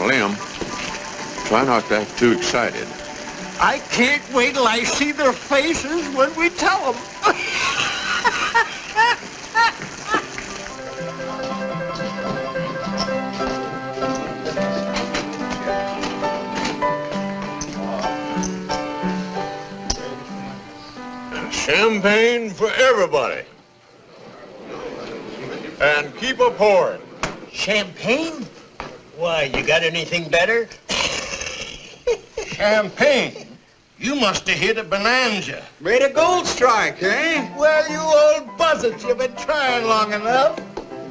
Liam, try not to act too excited. I can't wait till I see their faces when we tell them. Champagne for everybody. And keep a pouring. Champagne? Why, you got anything better? Champagne? You must have hit a bonanza. Made a gold strike, eh? Well, you old buzzards, you've been trying long enough.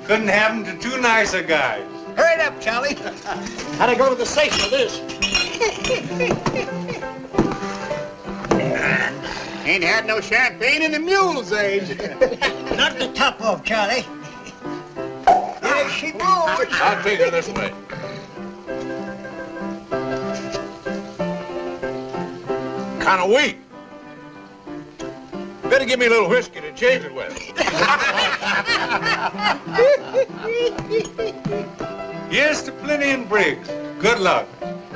Couldn't happen to two nicer guys. Hurry up, Charlie. Had to go to the safe for this. Ain't had no champagne in the mule's age. Knock the top off, Charlie. There she goes. I'll take her this way. Kind of weak. Better give me a little whiskey to change it with. Here's to Plenty and Briggs. Good luck.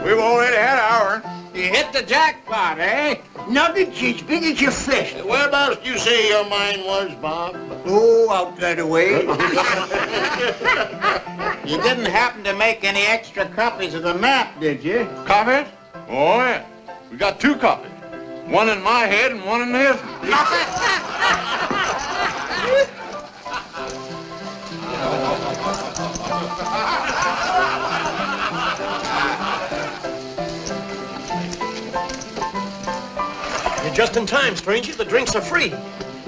We've already had ours. You hit the jackpot, eh? Nuggets as big as your fist. Whereabouts do you say your mine was, Bob? Oh, out that way. You didn't happen to make any extra copies of the map, did you? Copies? Oh, yeah. We got 2 copies. One in my head and one in his. You're just in time, stranger. The drinks are free.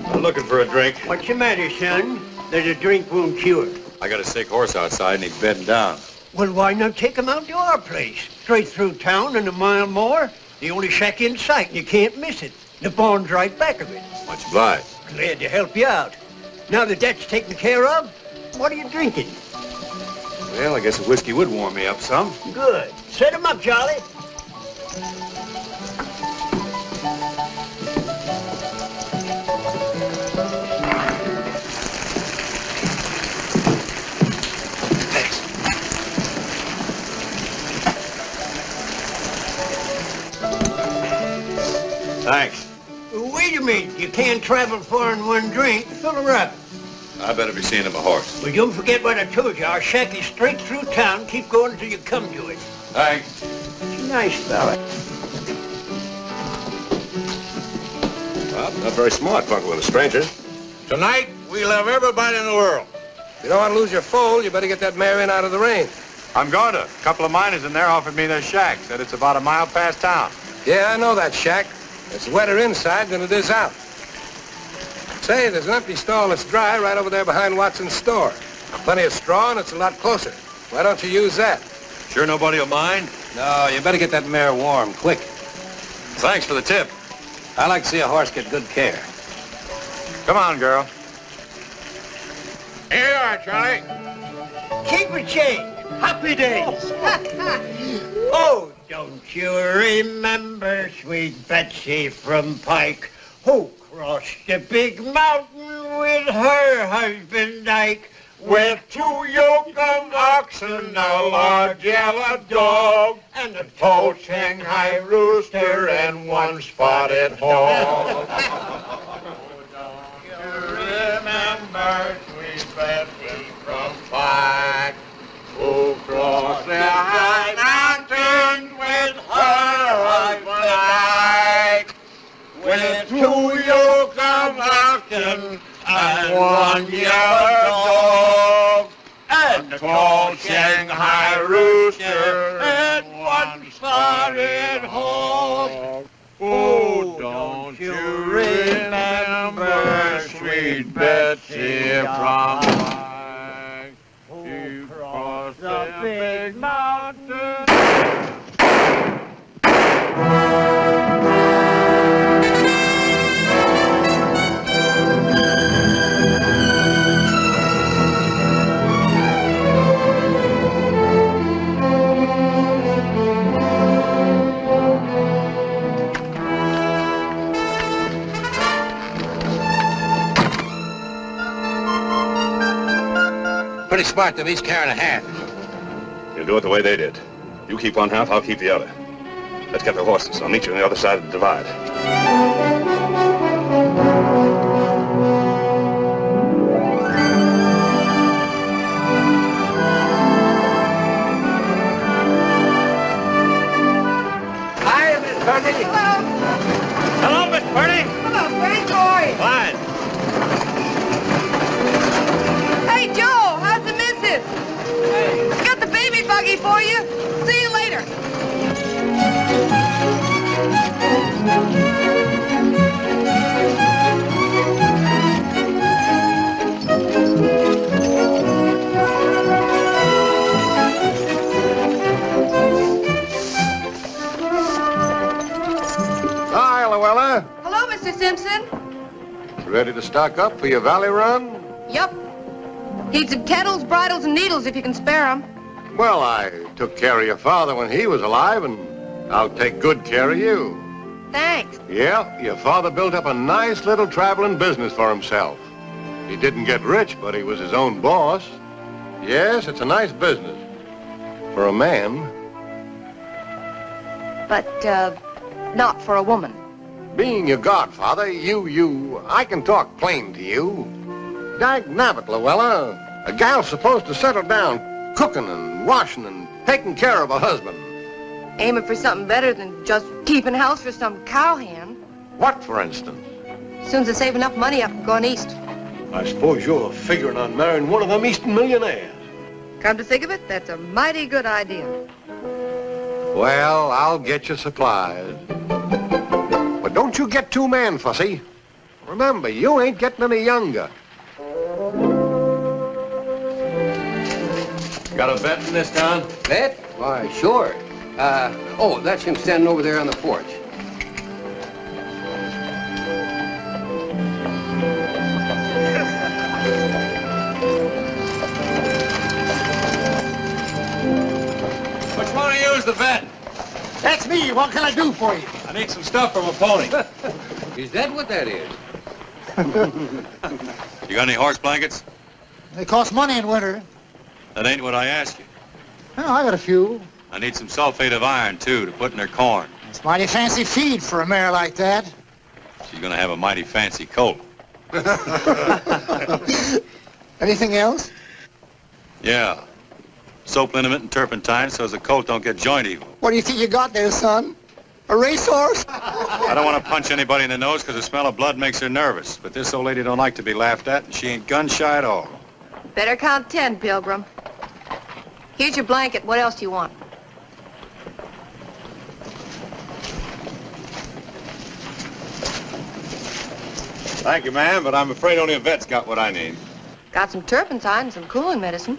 I'm looking for a drink. What's the matter, son? There's a drink won't cure. I got a sick horse outside and he's bedding down. Well, why not take him out to our place? Straight through town and a mile more. The only shack in sight, and you can't miss it. The barn's right back of it. Much obliged. Glad to help you out. Now that that's taken care of, what are you drinking? Well, I guess a whiskey would warm me up some. Good. Set him up, Charlie. Thanks. Wait a minute. You can't travel far in one drink. Fill her up. I better be seeing him a horse. Well, don't forget what I told you. Our shack is straight through town. Keep going until you come to it. Thanks. He's a nice fella. Well, not very smart, fucking with a stranger. Tonight, we love everybody in the world. If you don't want to lose your foal, you better get that mare in out of the rain. I'm going to. A couple of miners in there offered me their shack. Said it's about a mile past town. Yeah, I know that shack. It's wetter inside than it is out. Say, there's an empty stall that's dry right over there behind Watson's store. Plenty of straw, and it's a lot closer. Why don't you use that? Sure nobody will mind? No, you better get that mare warm, quick. Thanks for the tip. I like to see a horse get good care. Come on, girl. Here you are, Charlie. Keep a change. Happy days. Oh, don't you remember sweet Betsy from Pike, who crossed the big mountain with her husband Ike, with 2 yoke of oxen, a large yellow dog, and a tall Shanghai rooster, and 1 spotted hog. Don't you remember sweet Betsy from Pike, who crossed the high mountain with her husband Ike, with 2 yoke of oxen and 1 yellow dog, and a tall Shanghai rooster and 1 spotted hog. Oh, don't you remember sweet Betsy from Pike, who crossed the big mountain? Pretty smart that he's carrying a hand. You'll do it the way they did. You keep one half, I'll keep the other. Let's get the horses. I'll meet you on the other side of the divide. Hi, Miss Purdy. Hello. Hello, Miss Purdy. Hello, Frank. How are you? Fine. Hey, Joe, how's the missus? Hey. Got the baby buggy for you. See you later. Hi, Luella. Hello, Mr. Simpson. Ready to stock up for your valley run? Yup. Need some kettles, bridles, and needles if you can spare 'em. Well, I took care of your father when he was alive, and I'll take good care of you. Thanks. Yeah, your father built up a nice little traveling business for himself. He didn't get rich, but he was his own boss. Yes, it's a nice business. For a man. But, not for a woman. Being your godfather, I can talk plain to you. Dagnabbit, Luella. A gal's supposed to settle down cooking and washing and taking care of a husband. Aiming for something better than just keeping house for some cowhand. What, for instance? As soon as I save enough money, I'm going east. I suppose you're figuring on marrying one of them Eastern millionaires. Come to think of it, that's a mighty good idea. Well, I'll get you supplies. But don't you get too man-fussy. Remember, you ain't getting any younger. Got a vet in this town? Vet? Why, sure. Oh, that's him standing over there on the porch. Which one of you is the vet? That's me. What can I do for you? I need some stuff from a pony. Is that what that is? You got any horse blankets? They cost money in winter. That ain't what I asked you. Oh, I got a few. I need some sulfate of iron, too, to put in her corn. It's mighty fancy feed for a mare like that. She's gonna have a mighty fancy colt. Anything else? Yeah. Soap liniment and turpentine so as the colt don't get joint evil. What do you think you got there, son? A racehorse? I don't want to punch anybody in the nose because the smell of blood makes her nervous. But this old lady don't like to be laughed at, and she ain't gun shy at all. Better count 10, Pilgrim. Here's your blanket. What else do you want? Thank you, ma'am, but I'm afraid only a vet's got what I need. Got some turpentine and some cooling medicine.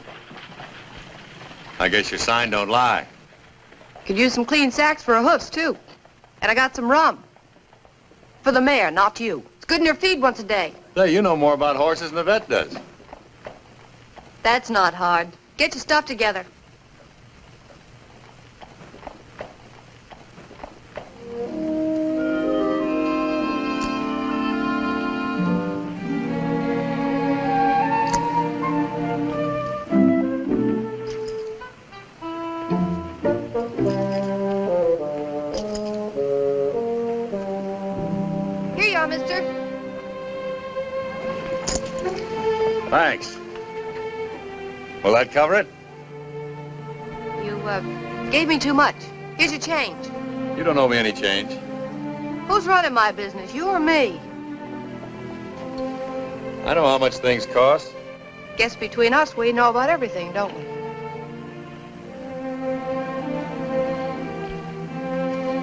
I guess your sign don't lie. Could use some clean sacks for her hoofs, too. And I got some rum. For the mare, not you. It's good in her feed once a day. Say, you know more about horses than the vet does. That's not hard. Get your stuff together. Here you are, mister. Thanks. Will that cover it? You, gave me too much. Here's your change. You don't owe me any change. Who's running my business, you or me? I know how much things cost. Guess between us, we know about everything, don't we?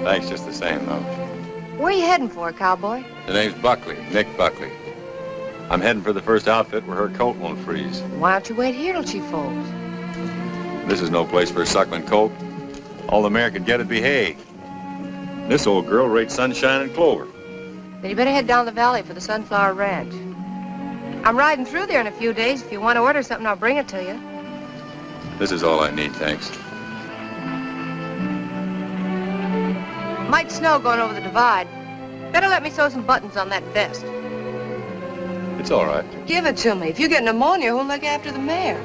Thanks just the same, though. Where are you heading for, cowboy? The name's Buckley, Nick Buckley. I'm heading for the first outfit where her colt won't freeze. Why don't you wait here till she folds? This is no place for a suckling colt. All the mare could get would be hay. This old girl rates sunshine and clover. Then you better head down the valley for the Sunflower Ranch. I'm riding through there in a few days. If you want to order something, I'll bring it to you. This is all I need, thanks. Might snow going over the divide. Better let me sew some buttons on that vest. It's all right. Give it to me. If you get pneumonia, who'll look after the mare?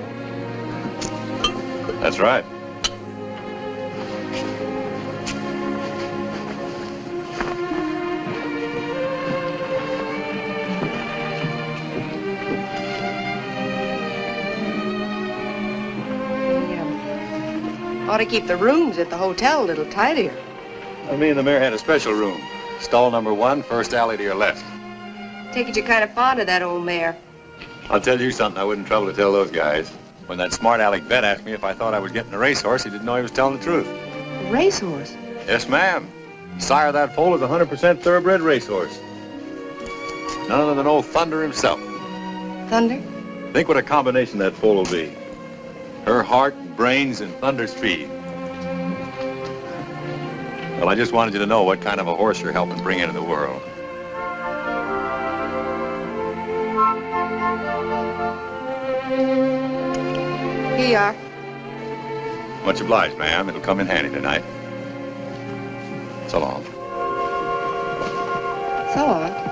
That's right. Ought to keep the rooms at the hotel a little tidier. Well, me and the mayor had a special room. Stall number 1, first alley to your left. Take it you're kind of fond of that old mare. I'll tell you something I wouldn't trouble to tell those guys. When that smart aleck vet asked me if I thought I was getting a racehorse, he didn't know he was telling the truth. A racehorse? Yes, ma'am. The sire of that foal is a 100% thoroughbred racehorse. None other than old Thunder himself. Thunder? Think what a combination that foal will be. Her heart, brains, and Thunder's feed. Well, I just wanted you to know what kind of a horse you're helping bring into the world. Here you are. Much obliged, ma'am. It'll come in handy tonight. So long. So on.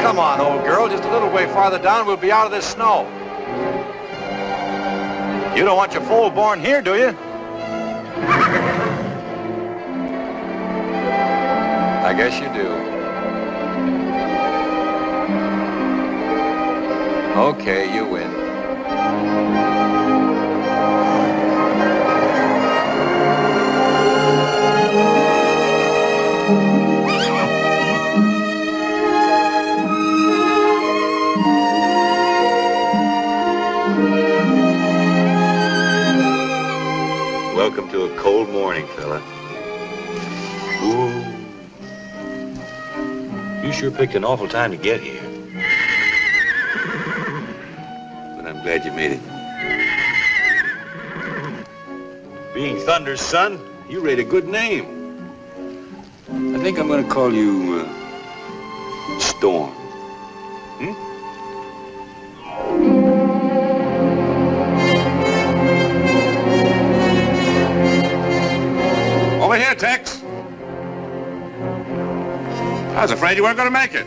Come on, old girl, just a little way farther down, we'll be out of this snow. You don't want your foal born here, do you? I guess you do. Okay, you win. Welcome to a cold morning, fella. Ooh. You sure picked an awful time to get here. But I'm glad you made it. Being Thunder's son, you rate a good name. I think I'm gonna call you, Storm. Over here, Tex. I was afraid you weren't going to make it.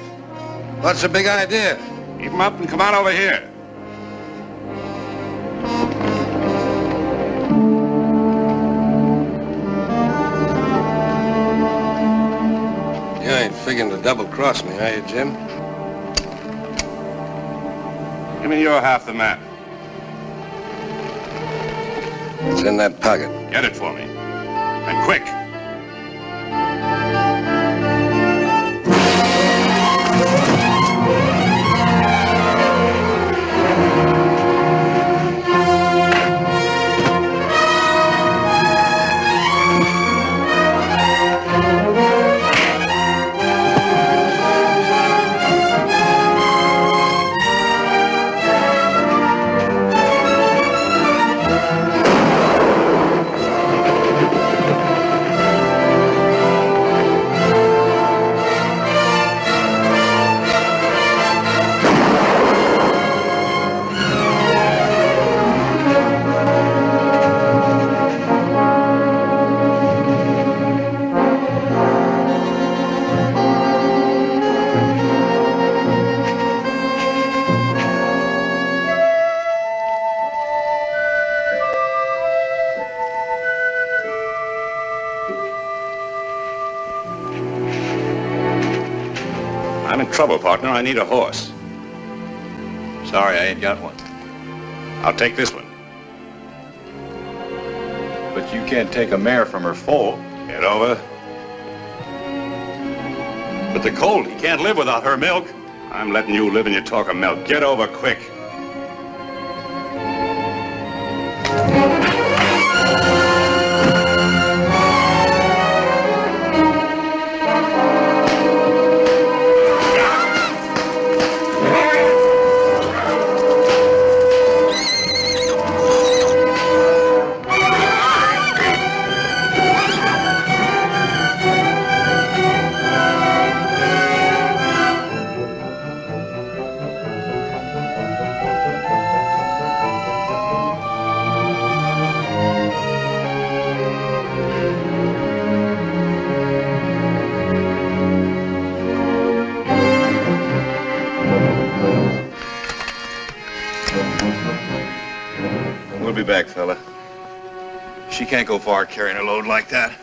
What's the big idea? Keep 'em up and come on over here. You ain't figuring to double-cross me, are you, Jim? Give me your half the map. It's in that pocket. Get it for me. And quick. I'm in trouble, partner. I need a horse. Sorry, I ain't got one. I'll take this one. But you can't take a mare from her foal. Get over. But the colt, he can't live without her milk. I'm letting you live and you talk of milk. Get over quick. We'll be back, fella. She can't go far carrying a load like that.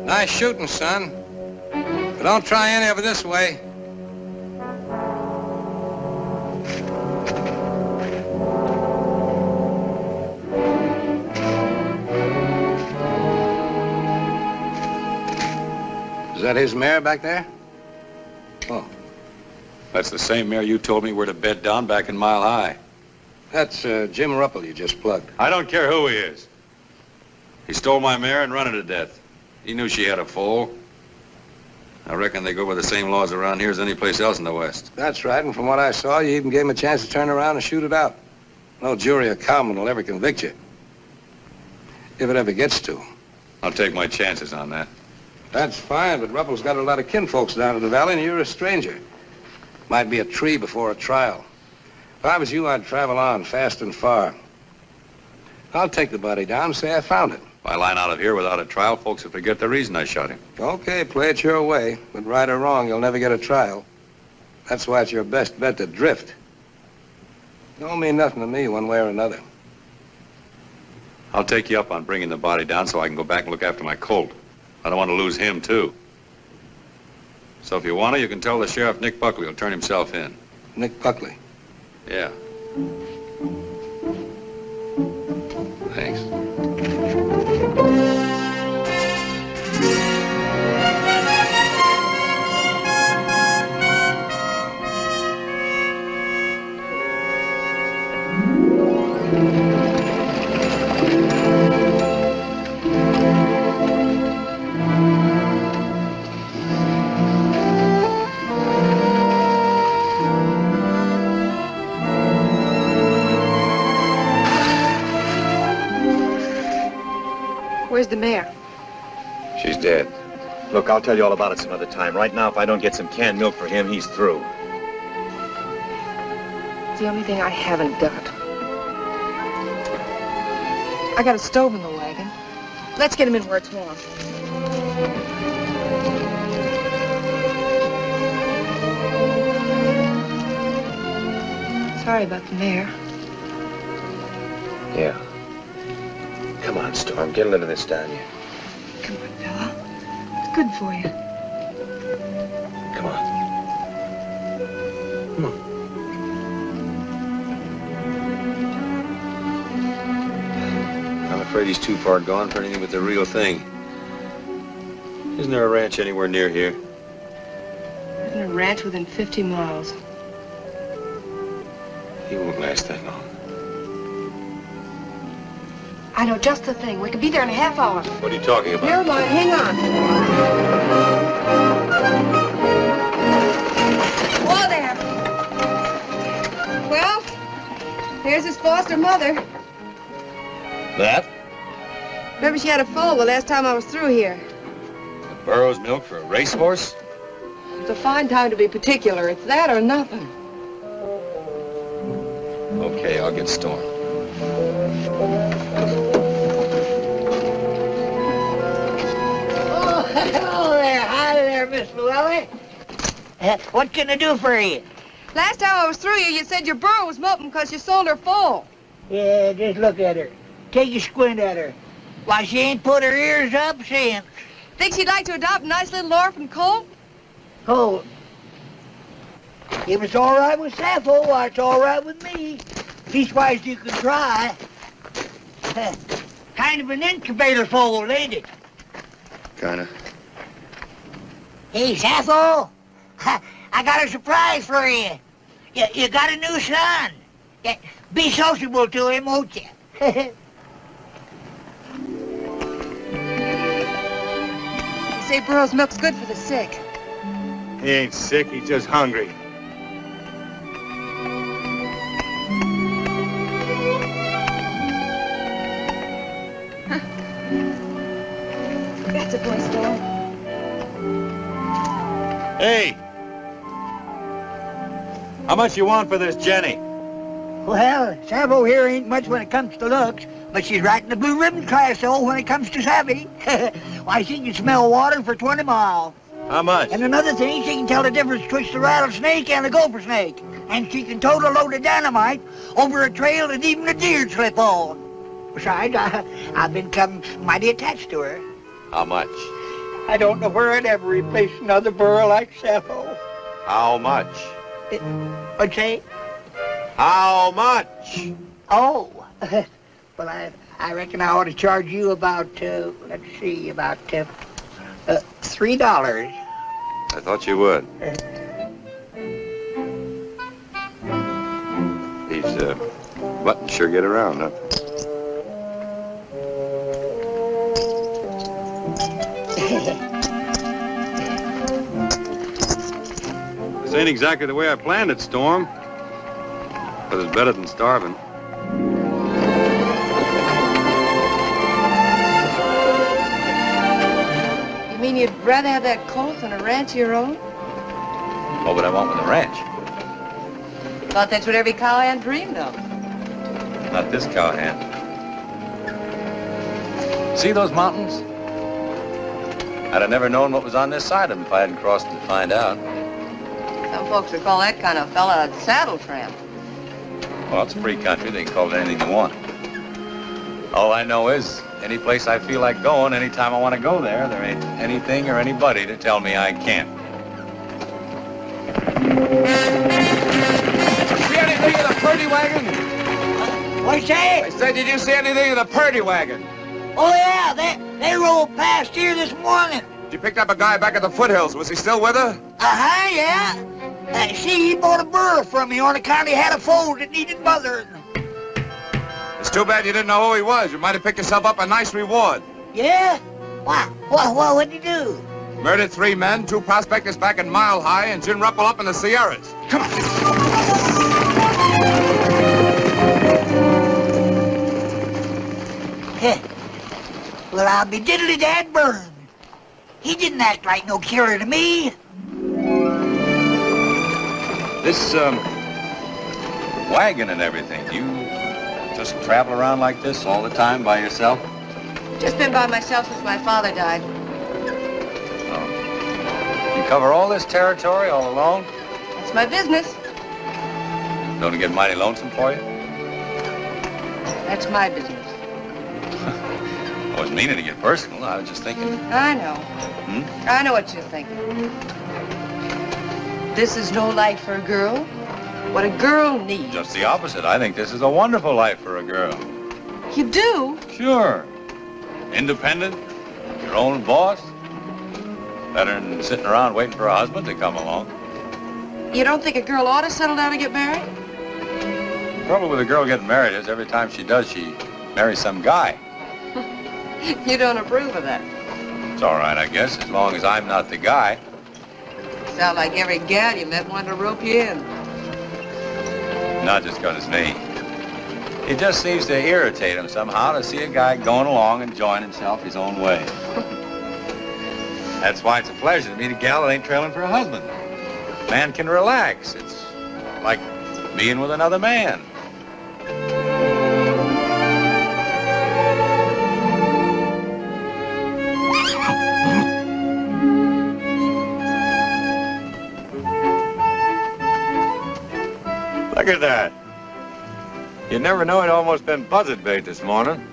Nice shooting, son. But don't try any of it this way. Is that his mare back there? Oh. That's the same mare you told me where to bed down back in Mile High. That's Jim Ruppel you just plugged. I don't care who he is. He stole my mare and run her to death. He knew she had a foal. I reckon they go by the same laws around here as any place else in the West. That's right, and from what I saw, you even gave him a chance to turn around and shoot it out. No jury or cowman will ever convict you. If it ever gets to. I'll take my chances on that. That's fine, but Ruppel's got a lot of kinfolks down in the valley, and you're a stranger. Might be a tree before a trial. If I was you, I'd travel on, fast and far. I'll take the body down and say I found it. If I line out of here without a trial, folks will forget the reason I shot him. Okay, play it your way. But right or wrong, you'll never get a trial. That's why it's your best bet to drift. Don't mean nothing to me one way or another. I'll take you up on bringing the body down so I can go back and look after my colt. I don't want to lose him, too. So if you want to, you can tell the sheriff Nick Buckley will turn himself in. Nick Buckley? Yeah. Thanks. Where's the mare? She's dead. Look, I'll tell you all about it some other time. Right now, if I don't get some canned milk for him, he's through. It's the only thing I haven't got. I got a stove in the wagon. Let's get him in where it's warm. Sorry about the mare. Yeah. Come on, Storm. Get a little of this down you. Come on, fella. It's good for you. Come on. Come on. I'm afraid he's too far gone for anything but the real thing. Isn't there a ranch anywhere near here? There's a ranch within 50 miles. He won't last that long. I know just the thing. We could be there in a half hour. What are you talking about? Never mind. Hang on. Whoa there. Well, here's his foster mother. That? Remember she had a foal the last time I was through here. The burro's milk for a racehorse? It's a fine time to be particular. It's that or nothing. Okay, I'll get Storm. Oh, hello there. Hi there, Miss Llewellyn. What can I do for you? Last time I was through you said your burro was molting because you sold her full. Yeah, just look at her. Take a squint at her. Why, she ain't put her ears up since. Think she'd like to adopt a nice little orphan colt? Colt. If it's all right with Sappho, why, it's all right with me. Leastwise, you can try. Kind of an incubator foal, ain't it? Kinda. Hey, Sappho. I got a surprise for you. You got a new son. Yeah, be sociable to him, won't you? You say burro's milk's good for the sick. He ain't sick, he's just hungry. That's a boy, Storm. Hey! How much you want for this Jenny? Well, Sappho here ain't much when it comes to looks, but she's right in the blue ribbon class, though, when it comes to savvy. Why, she can smell water for 20 miles. How much? And another thing, she can tell the difference between the rattlesnake and the gopher snake. And she can tote a load of dynamite over a trail that even a deer slip on. Besides, I've become mighty attached to her. How much? I don't know where I'd ever replace another burro like Sappho. How much? What'd you say? How much? Oh, well, I reckon I ought to charge you about, let's see, about $3. I thought you would. These buttons sure get around, huh? This ain't exactly the way I planned it, Storm. But it's better than starving. You mean you'd rather have that colt than a ranch of your own? What would I want with a ranch? Thought that's what every cowhand dreamed of. Not this cowhand. See those mountains? I'd have never known what was on this side of them if I hadn't crossed to find out. Some folks would call that kind of fella a saddle tramp. Well, it's a free country. They can call it anything they want. All I know is, any place I feel like going, anytime I want to go there, there ain't anything or anybody to tell me I can't. See anything in the purdy wagon? What's that? I said, did you see anything in the purdy wagon? Oh, yeah, they rolled past here this morning. You picked up a guy back at the foothills. Was he still with her? Uh-huh, yeah. See, he bought a burro from me on account he had a foal that needed mothering. It's too bad you didn't know who he was. You might have picked yourself up a nice reward. Yeah? Why, what'd he do? Murdered 3 men, 2 prospectors back in Mile High, and Jim Ruppel up in the Sierras. Come on. Well, I'll be diddly-dad burned. He didn't act like no killer to me. This, wagon and everything, you just travel around like this all the time by yourself? Just been by myself since my father died. Oh. You cover all this territory all alone? That's my business. Don't it get mighty lonesome for you? That's my business. I wasn't meaning to get personal. I was just thinking. I know. I know what you're thinking. This is no life for a girl. What a girl needs. Just the opposite. I think this is a wonderful life for a girl. You do? Sure. Independent, your own boss. Better than sitting around waiting for a husband to come along. You don't think a girl ought to settle down and get married? The trouble with a girl getting married is every time she does, she marries some guy. You don't approve of that. It's all right, I guess, as long as I'm not the guy. Sound like every gal you met wanted to rope you in. Not just because it's me. It just seems to irritate him somehow to see a guy going along and enjoying himself his own way. That's why it's a pleasure to meet a gal that ain't trailing for a husband. Man can relax. It's like being with another man. Look at that. You never know, he'd almost been buzzard bait this morning.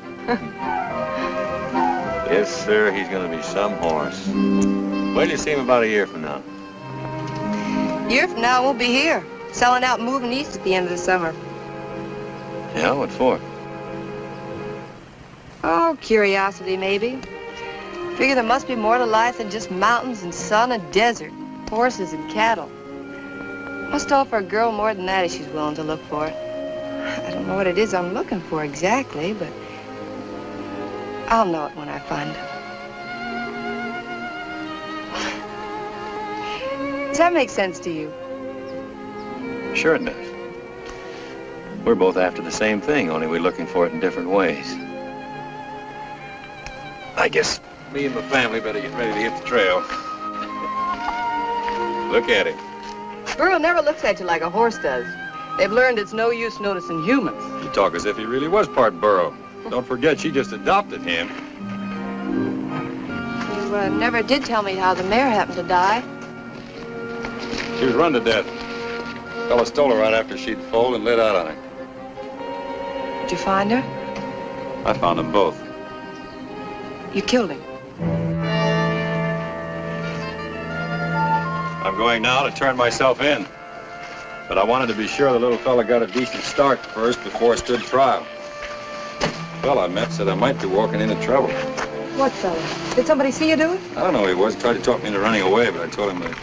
Yes, sir, he's gonna be some horse. Wait till you see him about a year from now. A year from now, I won't be here. Selling out and moving east at the end of the summer. Yeah, what for? Oh, curiosity, maybe. Figure there must be more to life than just mountains and sun and desert, horses and cattle. Must offer a girl more than that if she's willing to look for it. I don't know what it is I'm looking for exactly, but I'll know it when I find it. Does that make sense to you? Sure it does. We're both after the same thing, only we're looking for it in different ways. I guess me and my family better get ready to hit the trail. Look at him. Burro never looks at you like a horse does. They've learned it's no use noticing humans. You talk as if he really was part burro. Don't forget, she just adopted him. You never did tell me how the mare happened to die. She was run to death. Fella stole her right after she'd foaled and lit out on her. Did you find her? I found them both. You killed him. I'm going now to turn myself in. But I wanted to be sure the little fella got a decent start first before I stood trial. The fella I met said I might be walking into trouble. What fella? Did somebody see you do it? I don't know who he was. Tried to talk me into running away, but I told him that.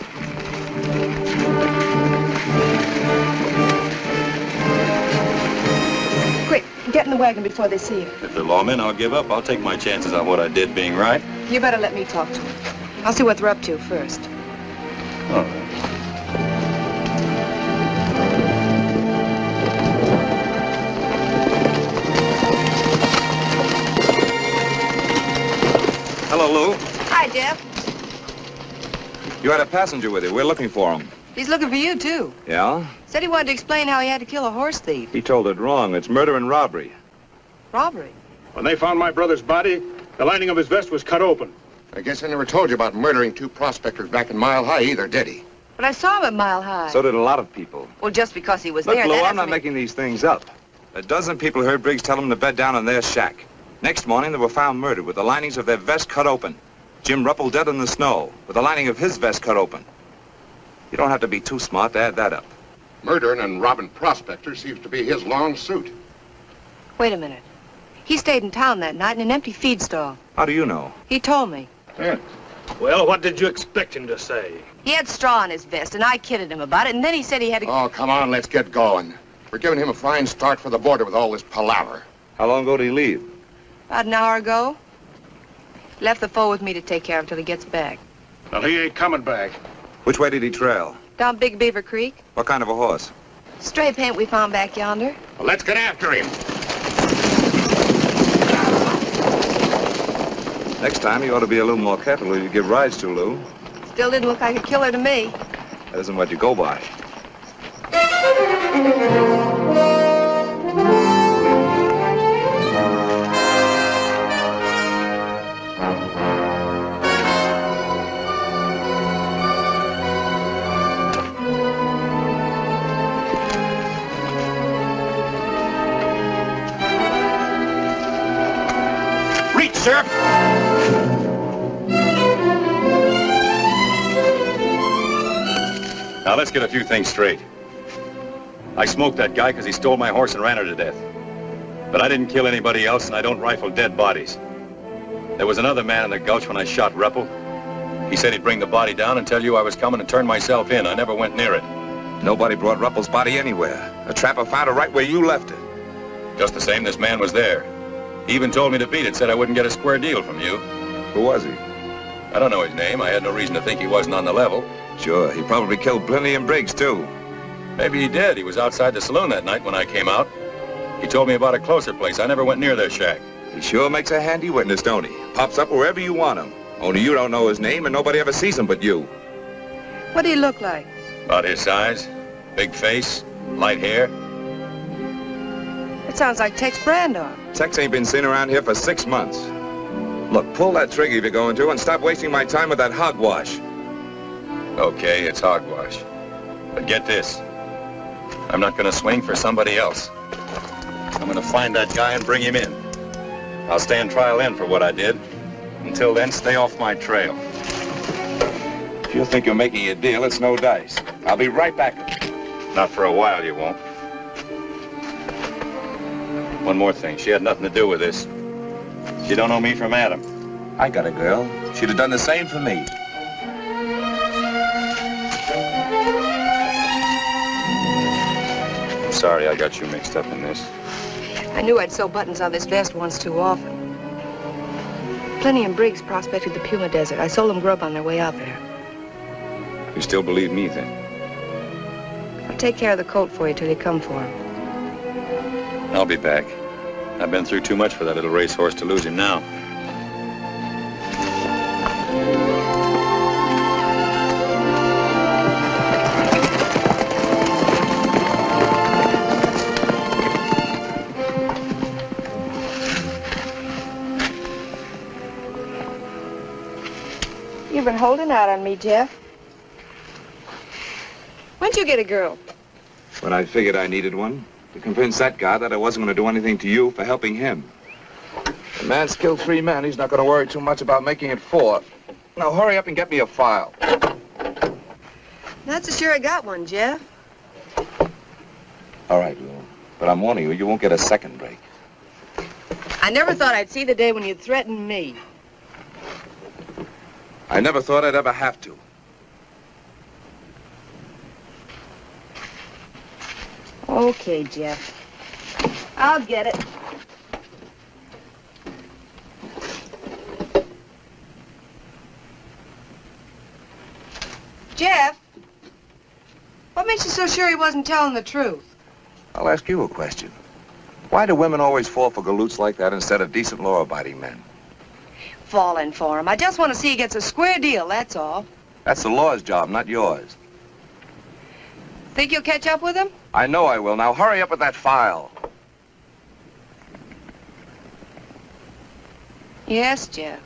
Quick, get in the wagon before they see you. If they're lawmen, I'll give up. I'll take my chances on what I did being right. You better let me talk to them. I'll see what they're up to first. All right. Hello, Lou. Hi, Jeff. You had a passenger with you. We're looking for him. He's looking for you, too. Yeah? Said he wanted to explain how he had to kill a horse thief. He told it wrong. It's murder and robbery. Robbery? When they found my brother's body, the lining of his vest was cut open. I guess I never told you about murdering two prospectors back in Mile High either, did he? But I saw him at Mile High. So did a lot of people. Well, just because he was Look, there, Lou, that I'm not doesn't making these things up. A dozen people heard Briggs tell them to bed down in their shack. Next morning, they were found murdered with the linings of their vest cut open. Jim Ruppel dead in the snow, with the lining of his vest cut open. You don't have to be too smart to add that up. Murdering and robbing prospectors seems to be his long suit. Wait a minute. He stayed in town that night in an empty feed stall. How do you know? He told me. Yeah. Well, what did you expect him to say? He had straw in his vest, and I kidded him about it, and then he said he had to... Oh, come on, let's get going. We're giving him a fine start for the border with all this palaver. How long ago did he leave? About an hour ago. Left the foal with me to take care of till he gets back. Well, he ain't coming back. Which way did he trail? Down Big Beaver Creek. What kind of a horse? Stray paint we found back yonder. Well, let's get after him. Next time, you ought to be a little more careful who you give rides to, Lou. Still didn't look like a killer to me. That isn't what you go by. Reach, sir! Now, let's get a few things straight. I smoked that guy because he stole my horse and ran her to death. But I didn't kill anybody else, and I don't rifle dead bodies. There was another man in the gulch when I shot Ruppel. He said he'd bring the body down and tell you I was coming and turn myself in. I never went near it. Nobody brought Ruppel's body anywhere. A trapper found it right where you left it. Just the same, this man was there. He even told me to beat it, said I wouldn't get a square deal from you. Who was he? I don't know his name. I had no reason to think he wasn't on the level. Sure, he probably killed Plenty and Briggs, too. Maybe he did. He was outside the saloon that night when I came out. He told me about a closer place. I never went near their shack. He sure makes a handy witness, don't he? Pops up wherever you want him. Only you don't know his name and nobody ever sees him but you. What do you look like? About his size. Big face. Light hair. It sounds like Tex Brandon. Tex ain't been seen around here for 6 months. Look, pull that trigger if you're going to and stop wasting my time with that hogwash. Okay, it's hogwash. But get this. I'm not gonna swing for somebody else. I'm gonna find that guy and bring him in. I'll stand trial in for what I did. Until then, stay off my trail. If you think you're making a deal, it's no dice. I'll be right back. Not for a while, you won't. One more thing. She had nothing to do with this. She don't know me from Adam. I got a girl. She'd have done the same for me. I'm sorry I got you mixed up in this. I knew I'd sew buttons on this vest once too often. Plenty and Briggs prospected the Puma Desert. I sold them grub on their way out there. You still believe me, then? I'll take care of the coat for you till you come for him. I'll be back. I've been through too much for that little racehorse to lose him now. You've been holding out on me, Jeff. When'd you get a girl? When I figured I needed one, to convince that guy that I wasn't going to do anything to you for helping him. The man's killed 3 men. He's not going to worry too much about making it 4. Now, hurry up and get me a file. Not so sure I got one, Jeff. All right, Lou. But I'm warning you, you won't get a second break. I never thought I'd see the day when you'd threaten me. I never thought I'd ever have to. Okay, Jeff. I'll get it. Jeff, what makes you so sure he wasn't telling the truth? I'll ask you a question. Why do women always fall for galoots like that instead of decent, law-abiding men? Falling for him. I just want to see he gets a square deal, that's all. That's the law's job, not yours. Think you'll catch up with him? I know I will. Now hurry up with that file. Yes, Jeff.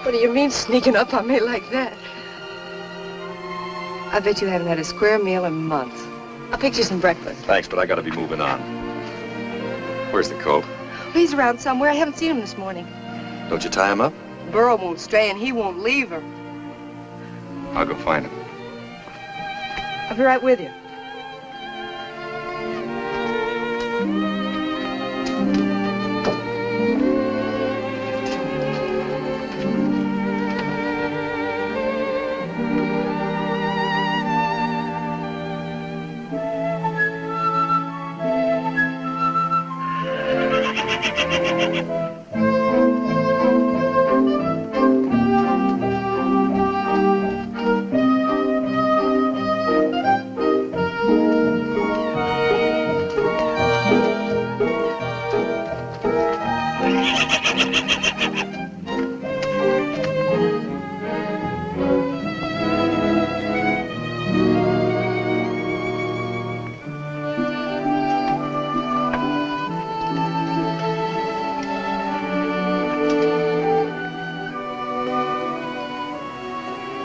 What do you mean, sneaking up on me like that? I bet you haven't had a square meal in months. I'll pick you some breakfast. Thanks, but I gotta be moving on. Where's the colt? He's around somewhere. I haven't seen him this morning. Don't you tie him up? Burro won't stray, and he won't leave her. I'll go find him. I'll be right with you.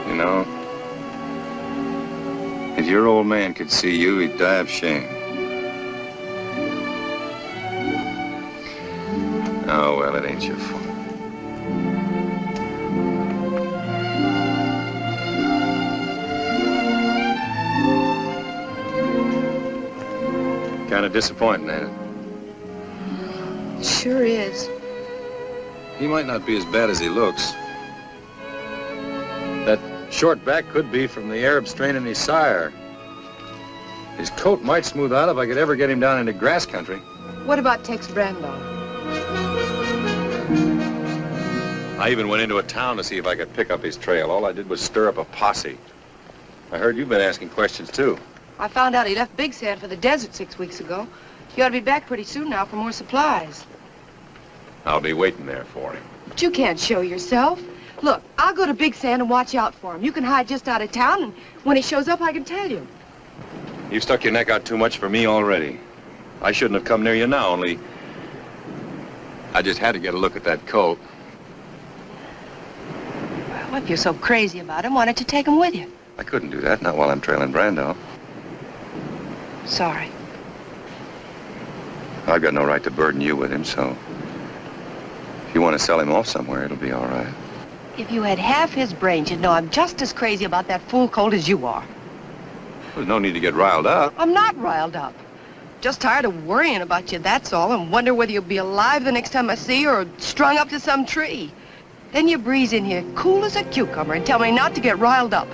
You know, if your old man could see you, he'd die of shame. Oh, well, it ain't your fault. Kind of disappointing, ain't it? Sure is. He might not be as bad as he looks. That short back could be from the Arab strain in his sire. His coat might smooth out if I could ever get him down into grass country. What about Tex Brando? I even went into a town to see if I could pick up his trail. All I did was stir up a posse. I heard you've been asking questions, too. I found out he left Big Sand for the desert 6 weeks ago. He ought to be back pretty soon now for more supplies. I'll be waiting there for him. But you can't show yourself. Look, I'll go to Big Sand and watch out for him. You can hide just out of town, and when he shows up, I can tell you. You've stuck your neck out too much for me already. I shouldn't have come near you now, only I just had to get a look at that coat. Well, if you're so crazy about him, why don't you take him with you? I couldn't do that, not while I'm trailing Brando. Sorry. I've got no right to burden you with him, so if you want to sell him off somewhere, it'll be all right. If you had half his brains, you'd know I'm just as crazy about that fool colt as you are. There's no need to get riled up. I'm not riled up. Just tired of worrying about you, that's all, and wonder whether you'll be alive the next time I see you or strung up to some tree. Then you breeze in here cool as a cucumber and tell me not to get riled up.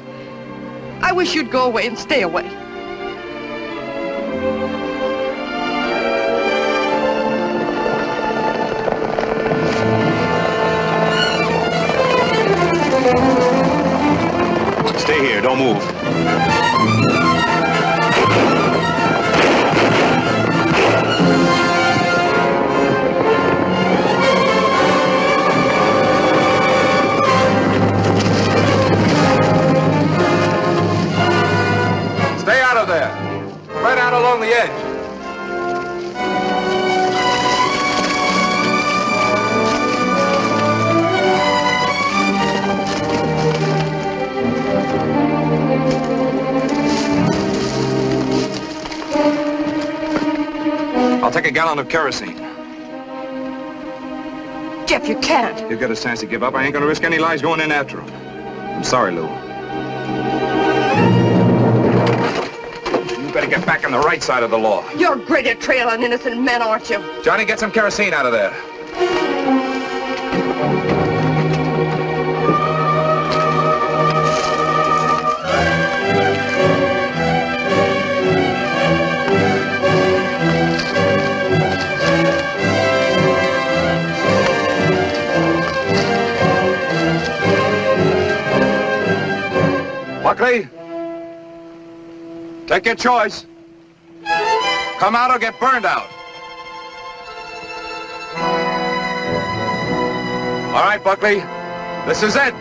I wish you'd go away and stay away. Stay here, don't move. Stay out of there. Right out along the edge. I'll take a gallon of kerosene. Jeff, you can't. He'll get a chance to give up. I ain't gonna risk any lives going in after him. I'm sorry, Lou. You better get back on the right side of the law. You're great at trailing innocent men, aren't you? Johnny, get some kerosene out of there. Buckley, take your choice. Come out or get burned out. All right, Buckley, this is it.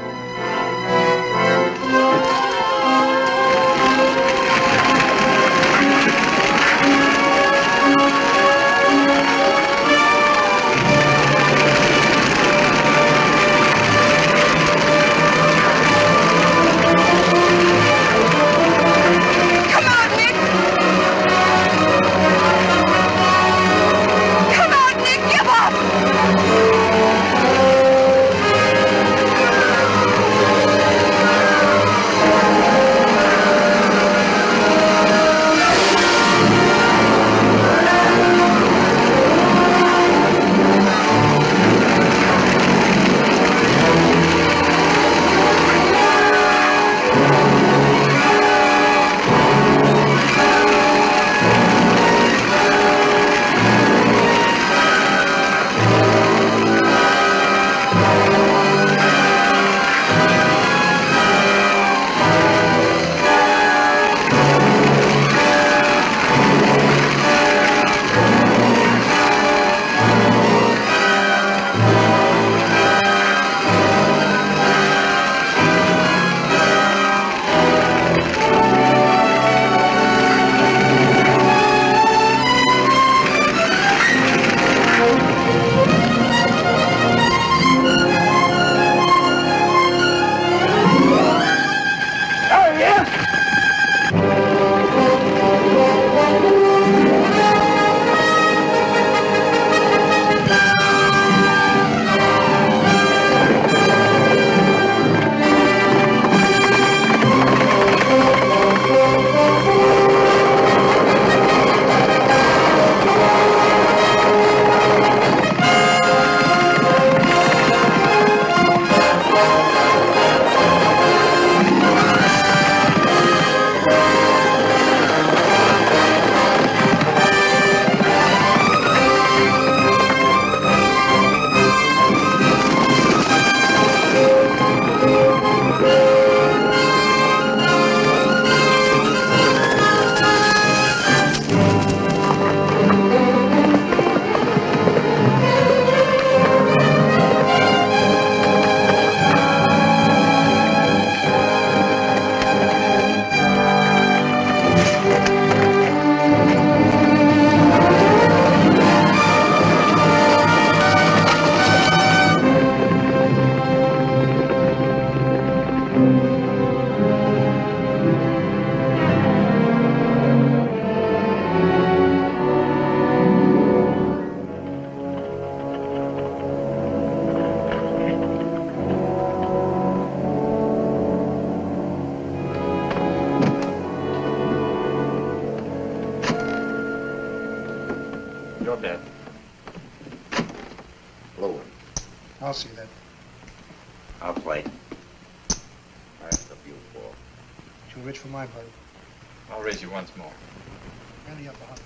I'll see that. I'll play. That's the view ball. Too rich for my blood. I'll raise you once more. Handy up behind.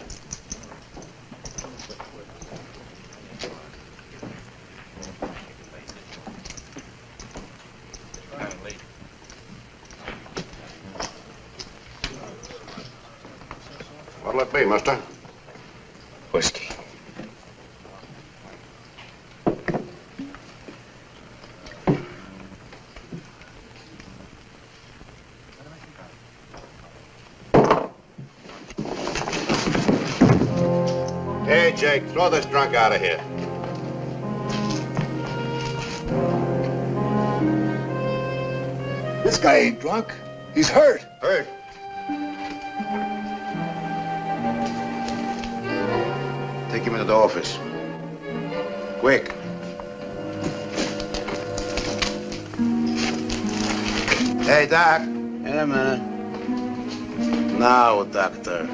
What'll it be, mister? Whiskey. Hey, Jake, throw this drunk out of here. This guy ain't drunk. He's hurt. Hurt? Take him into the office. Quick. Hey, Doc. Wait a minute. Now, doctor.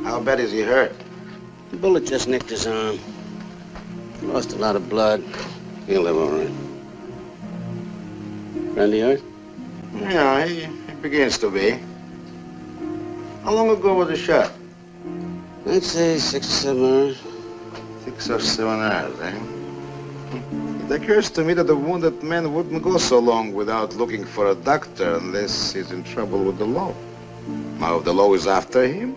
How bad is he hurt? The bullet just nicked his arm. Lost a lot of blood. He'll live all right. Friend of yours? Yeah, he begins to be. How long ago was the shot? I'd say 6 or 7 hours. 6 or 7 hours, eh? It occurs to me that a wounded man wouldn't go so long without looking for a doctor unless he's in trouble with the law. Now, if the law is after him,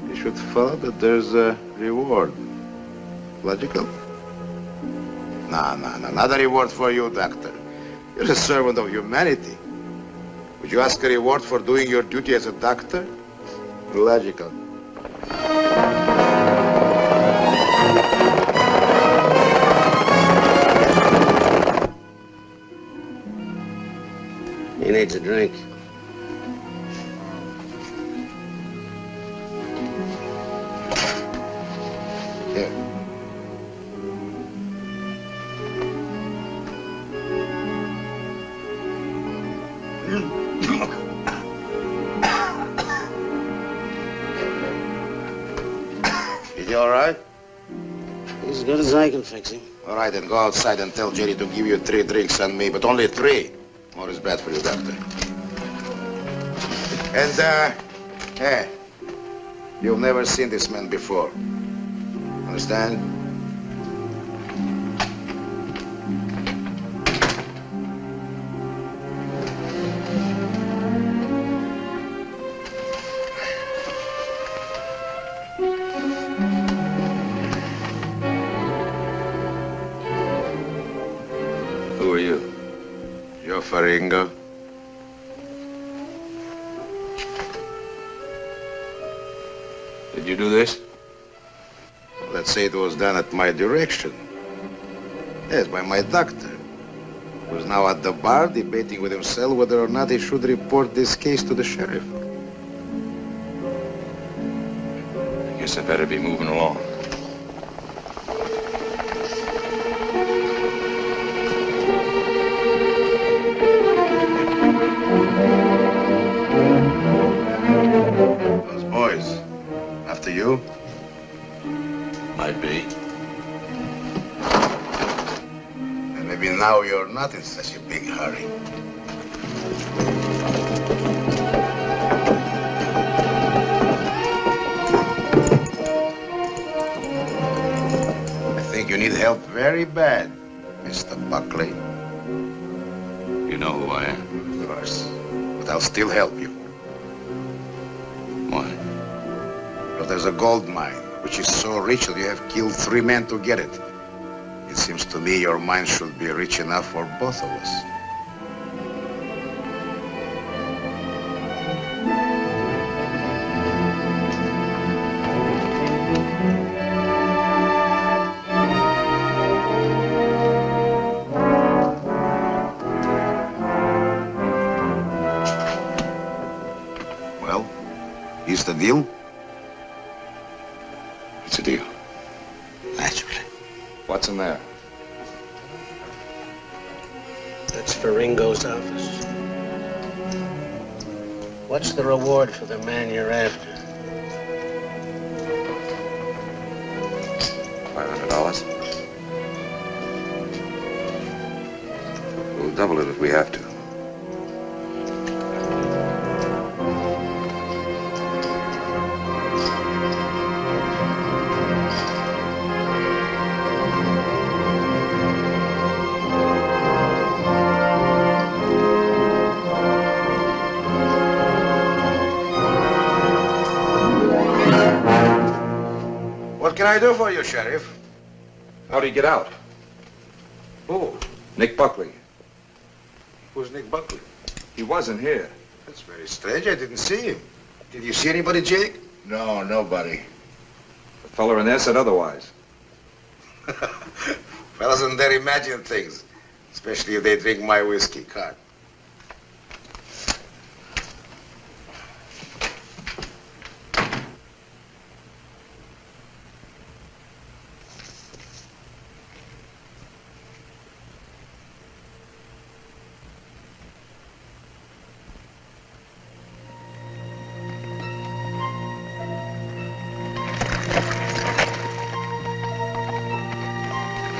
he should follow that there's a reward. Logical? No, not a reward for you, doctor. You're a servant of humanity. Would you ask a reward for doing your duty as a doctor? Logical. He needs a drink. Here. Is he all right? He's as good as I can fix him. All right, then go outside and tell Jerry to give you 3 drinks on me, but only 3. More is bad for you, doctor. And, hey, you've never seen this man before. Understand? Who are you? Joe Faringo. Did you do this? Let's say it was done at my direction. Yes, by my doctor, who's now at the bar debating with himself whether or not he should report this case to the sheriff. I guess I better be moving along. Those boys, after you? Might be. And maybe now you're not in such a big hurry. I think you need help very bad, Mr. Buckley. You know who I am? Of course. But I'll still help you. Why? Because there's a gold mine, which is so rich that you have killed 3 men to get it. It seems to me your mine should be rich enough for both of us. this the deal? It's a deal. Naturally. What's in there? That's for Ringo's office. What's the reward for the man you're after? $500. We'll double it if we have to. What can I do for you, Sheriff? How'd he get out? Who? Nick Buckley. Who's Nick Buckley? He wasn't here. That's very strange. I didn't see him. Did you see anybody, Jake? No, nobody. The fella in there said otherwise. Fellas in there imagine things, especially if they drink my whiskey. Cut.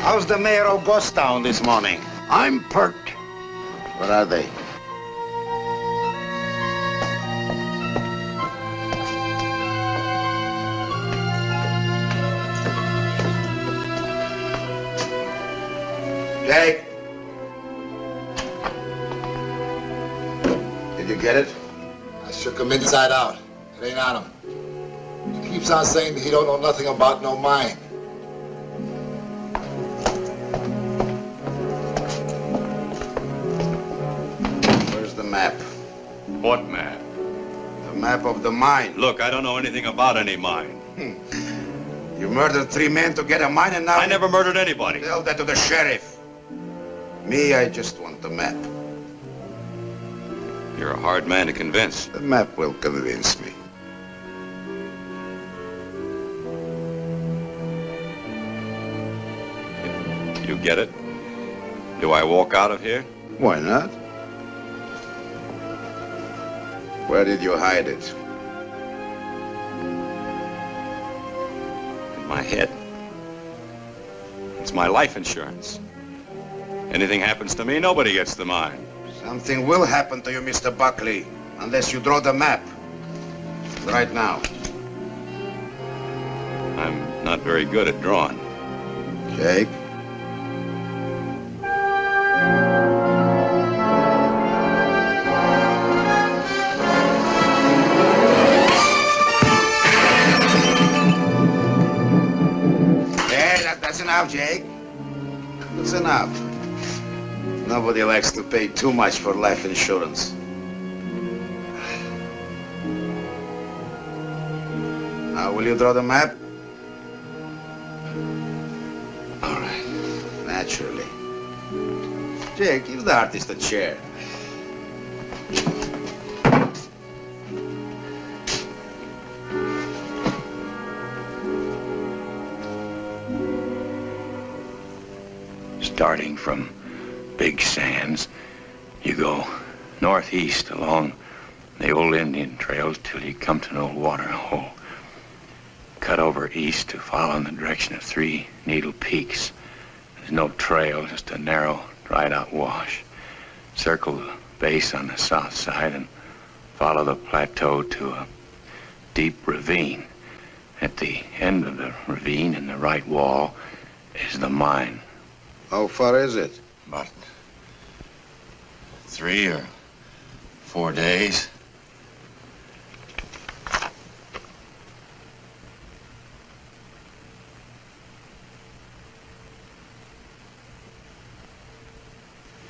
How's the mayor of Ghostown this morning? I'm perked. Where are they? Jake? Did you get it? I shook him inside out. It ain't on him. He keeps on saying that he don't know nothing about no mine. Where's the map? What map? The map of the mine. Look, I don't know anything about any mine. You murdered 3 men to get a mine and now... I never murdered anybody. Tell that to the sheriff. Me, I just want the map. You're a hard man to convince. The map will convince me. You get it? Do I walk out of here? Why not? Where did you hide it? In my head. It's my life insurance. Anything happens to me, nobody gets the mine. Something will happen to you, Mr. Buckley, unless you draw the map. Right now. I'm not very good at drawing. Jake? That's enough, Jake. That's enough. Nobody likes to pay too much for life insurance. Now, will you draw the map? All right. Naturally. Jake, give the artist a chair. Starting from Big Sands, you go northeast along the old Indian trails till you come to an old water hole. Cut over east to follow in the direction of 3 Needle Peaks. There's no trail, just a narrow, dried-out wash. Circle the base on the south side and follow the plateau to a deep ravine. At the end of the ravine, in the right wall, is the mine. How far is it? About 3 or 4 days.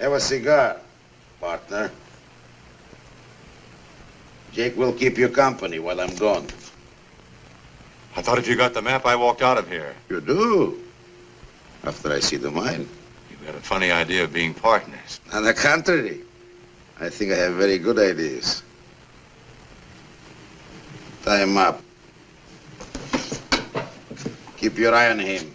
Have a cigar, partner. Jake will keep you company while I'm gone. I thought if you got the map, I walked out of here. You do? After I see the mine. You've got a funny idea of being partners. On the contrary, I think I have very good ideas. Tie him up. Keep your eye on him.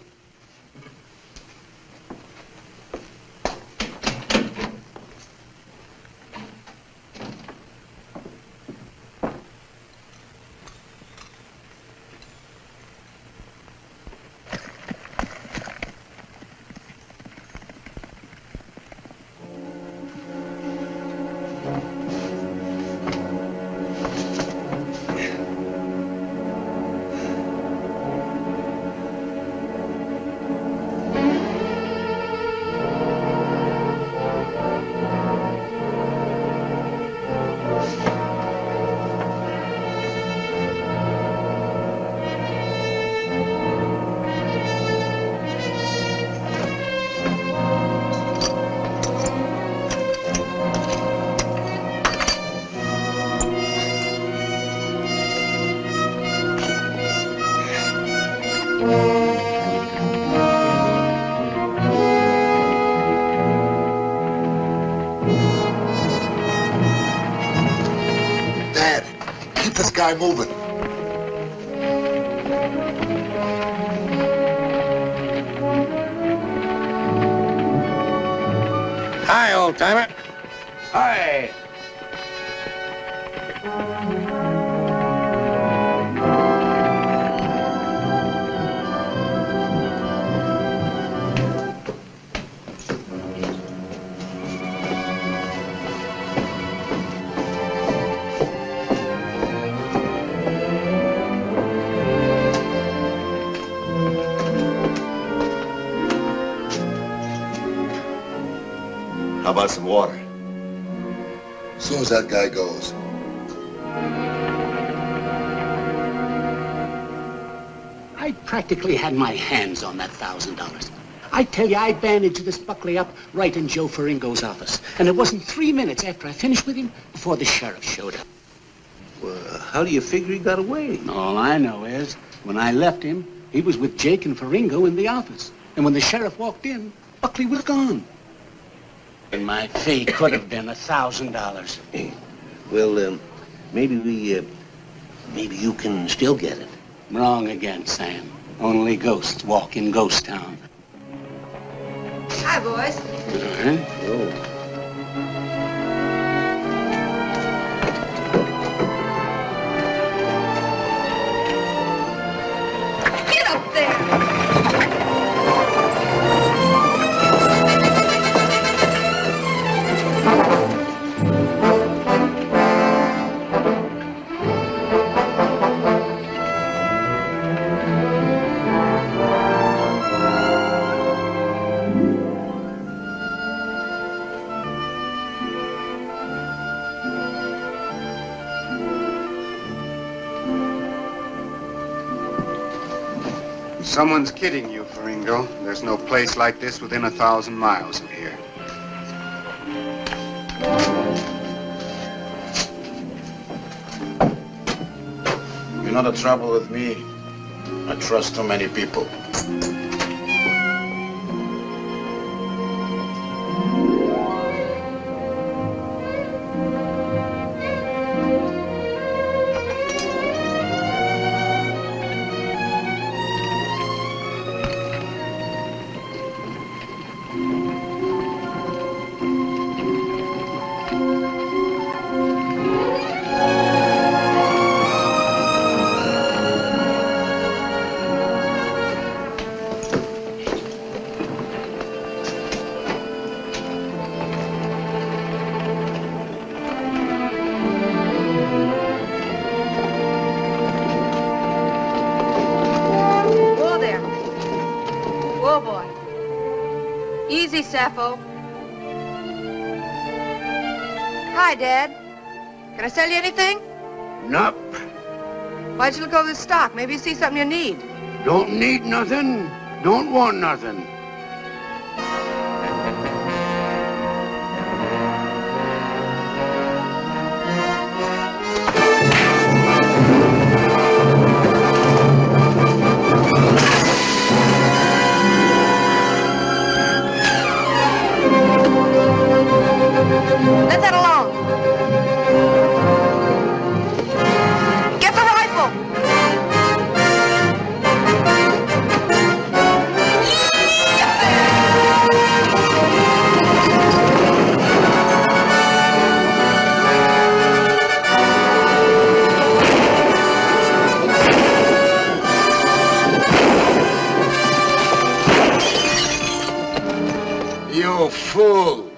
Guy moving. Hi, old timer. Hi. How about some water? As soon as that guy goes. I practically had my hands on that $1,000. I tell you, I bandaged this Buckley up right in Joe Faringo's office. And it wasn't 3 minutes after I finished with him before the sheriff showed up. Well, how do you figure he got away? All I know is, when I left him, he was with Jake and Faringo in the office. And when the sheriff walked in, Buckley was gone. And my fee could have been $1,000. Well, maybe you can still get it. Wrong again, Sam. Only ghosts walk in Ghost Town. Hi, boys. Oh. Get up there! Someone's kidding you, Faringo. There's no place like this within 1,000 miles of here. You know the trouble with me? I trust too many people. Sappho. Hi, Dad. Can I sell you anything? Nope. Why'd you look over the stock? Maybe you see something you need. Don't need nothing. Don't want nothing. Let that alone. Get the rifle. You fool!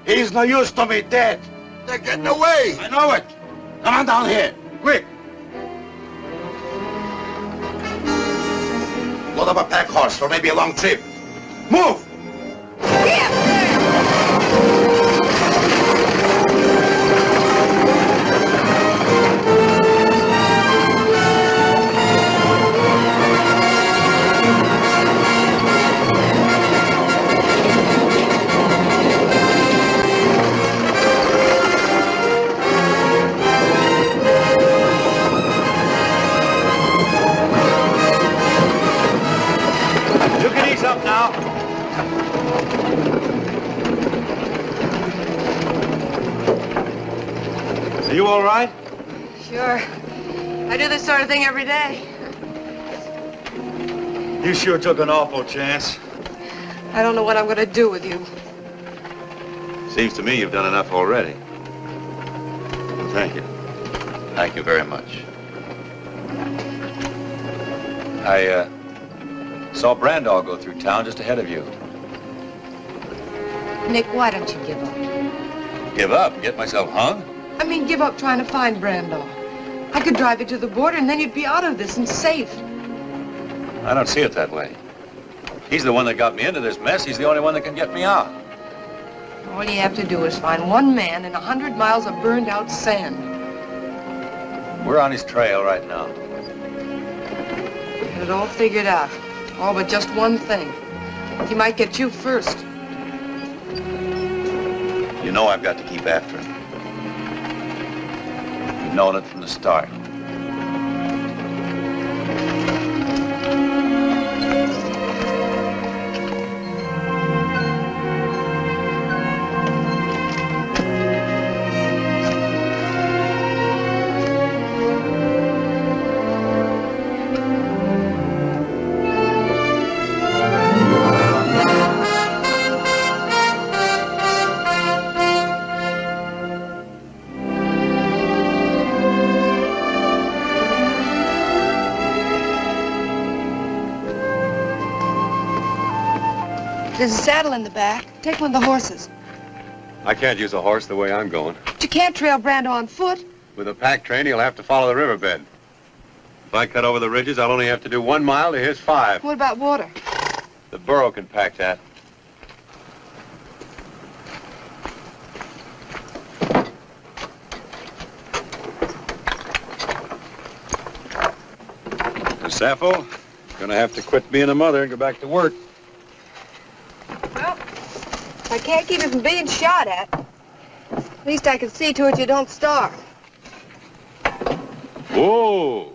He's no use to me dead. They're getting away. I know it. Come on down here, quick. Load up a pack horse for maybe a long trip. Move! You can ease up now. Are you all right? Sure. I do this sort of thing every day. You sure took an awful chance. I don't know what I'm going to do with you. Seems to me you've done enough already. Well, thank you. Thank you very much. I saw Brandall go through town just ahead of you. Nick, why don't you give up? Give up and get myself hung? I mean, give up trying to find Brandall. I could drive you to the border and then you'd be out of this and safe. I don't see it that way. He's the one that got me into this mess. He's the only one that can get me out. All you have to do is find one man in 100 miles of burned out sand. We're on his trail right now. Had it all figured out. All but just one thing. He might get you first. You know I've got to keep after him. You've known it from the start. There's a saddle in the back. Take one of the horses. I can't use a horse the way I'm going. But you can't trail Brando on foot. With a pack train, he'll have to follow the riverbed. If I cut over the ridges, I'll only have to do 1 mile to his 5. What about water? The burro can pack that. And Sappho, gonna have to quit being a mother and go back to work. Well, I can't keep you from being shot at. At least I can see to it you don't starve. Whoa!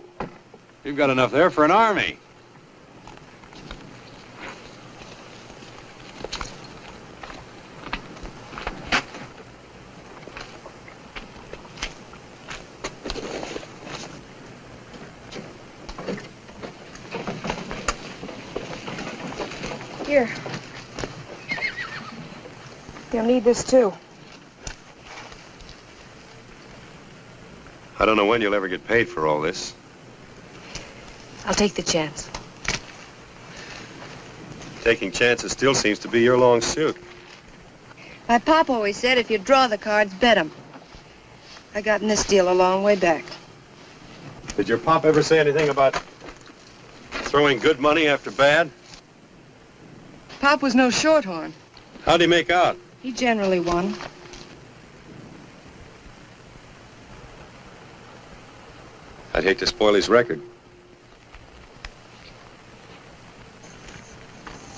You've got enough there for an army. Here. You'll need this too. I don't know when you'll ever get paid for all this. I'll take the chance. Taking chances still seems to be your long suit. My pop always said if you draw the cards, bet 'em. I got in this deal a long way back. Did your pop ever say anything about throwing good money after bad? Pop was no shorthorn. How'd he make out? He generally won. I'd hate to spoil his record.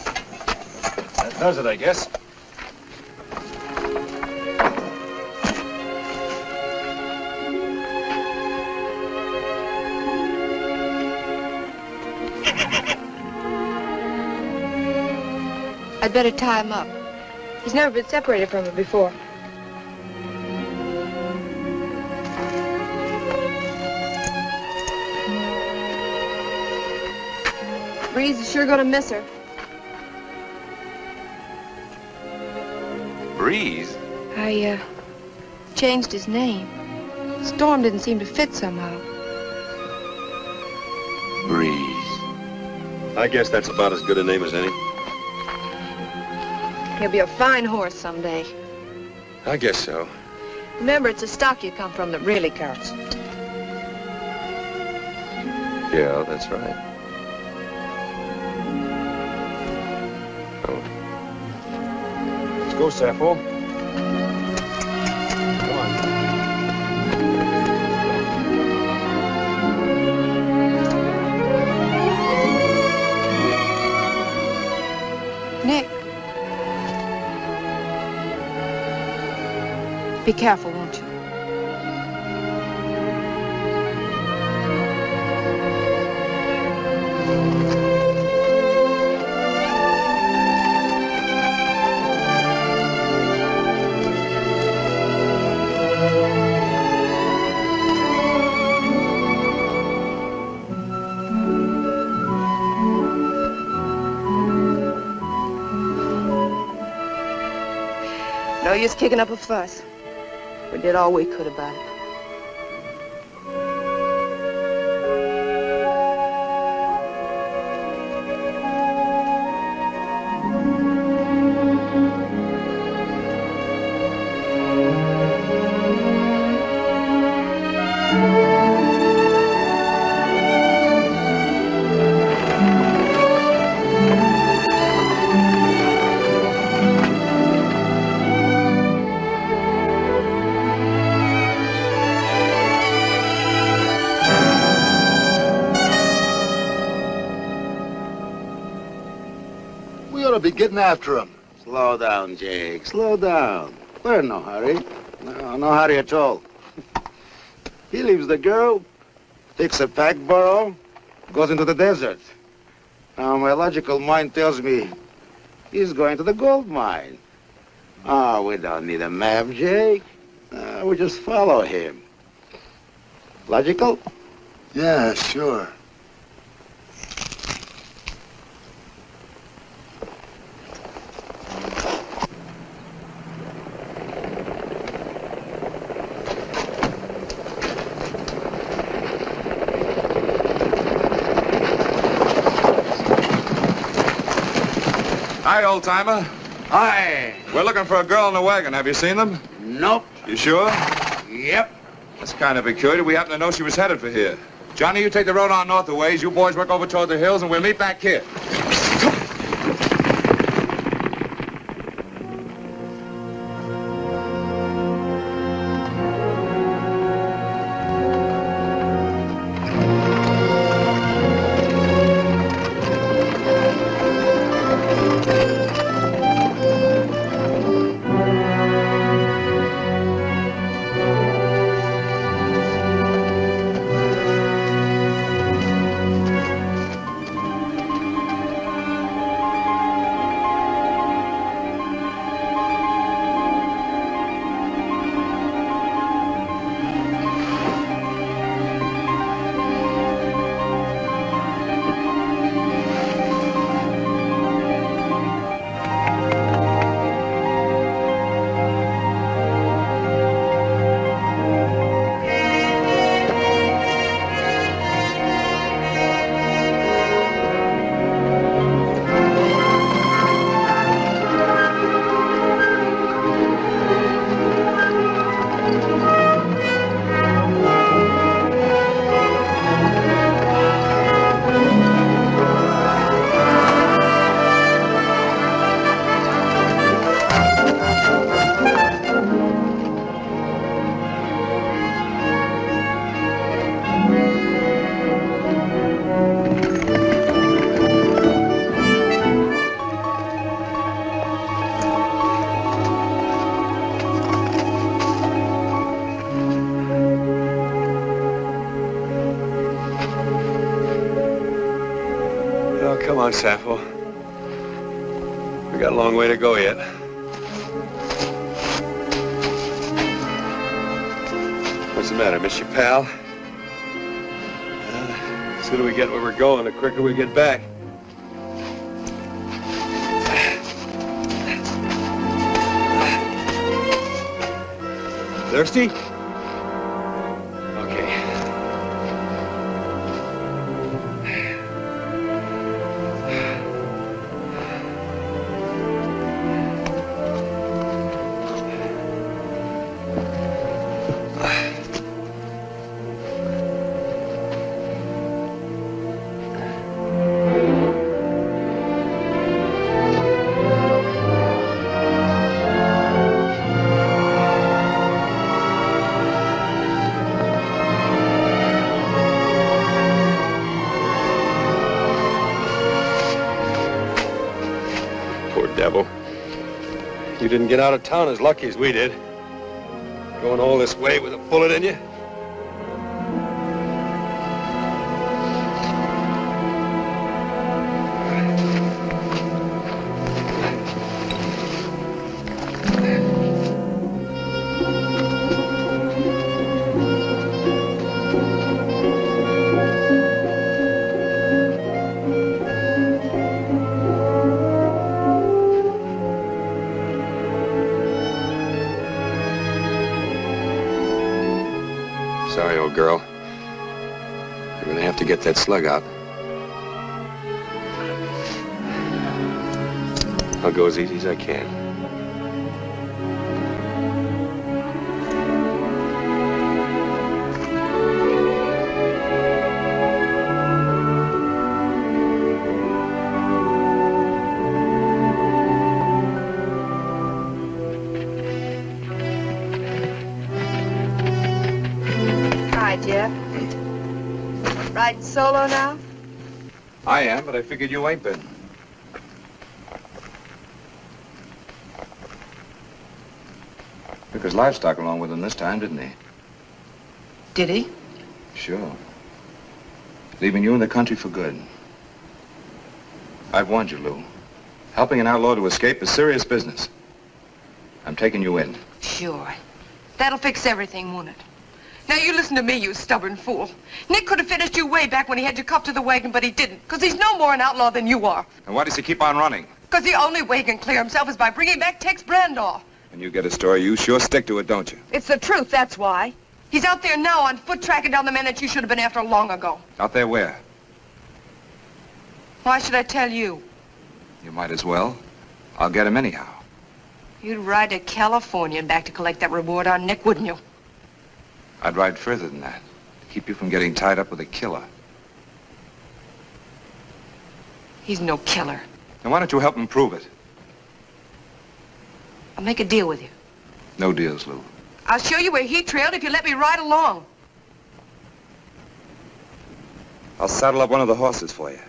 That does it, I guess. I'd better tie him up. He's never been separated from her before. Breeze is sure gonna miss her. Breeze? I, changed his name. Storm didn't seem to fit somehow. Breeze. I guess that's about as good a name as any. He'll be a fine horse someday. I guess so. Remember, it's the stock you come from that really counts. Yeah, that's right. Let's go, Sappho. Come on. Nick. Be careful, won't you? No use kicking up a fuss. We did all we could about it. Be getting after him. Slow down, Jake. Slow down. We're in no hurry. No hurry at all. He leaves the girl, takes a pack burro, goes into the desert. Now, my logical mind tells me he's going to the gold mine. Oh, we don't need a map, Jake. We just follow him. Logical? Yeah, sure. Hi, old-timer. Hi. We're looking for a girl in the wagon. Have you seen them? Nope. You sure? Yep. That's kind of peculiar. We happen to know she was headed for here. Johnny, you take the road on north a ways. You boys work over toward the hills, and we'll meet back here. Come on, Sappho. We got a long way to go yet. What's the matter, miss your pal? The sooner we get where we're going, the quicker we get back. Thirsty? You didn't get out of town as lucky as we did. Going all this way with a bullet in you. Sorry, old girl. You're gonna have to get that slug out. I'll go as easy as I can. Jeff. Riding solo now? I am, but I figured you ain't been. Took his livestock along with him this time, didn't he? Did he? Sure. Leaving you in the country for good. I've warned you, Lou. Helping an outlaw to escape is serious business. I'm taking you in. Sure. That'll fix everything, won't it? Now, you listen to me, you stubborn fool. Nick could have finished you way back when he had you cuffed to the wagon, but he didn't, because he's no more an outlaw than you are. And why does he keep on running? Because the only way he can clear himself is by bringing back Tex Brandoff. When you get a story, you sure stick to it, don't you? It's the truth, that's why. He's out there now on foot tracking down the man that you should have been after long ago. Out there where? Why should I tell you? You might as well. I'll get him anyhow. You'd ride to California and back to collect that reward on Nick, wouldn't you? I'd ride further than that. To keep you from getting tied up with a killer. He's no killer. Then why don't you help him prove it? I'll make a deal with you. No deals, Lou. I'll show you where he trailed if you let me ride along. I'll saddle up one of the horses for you.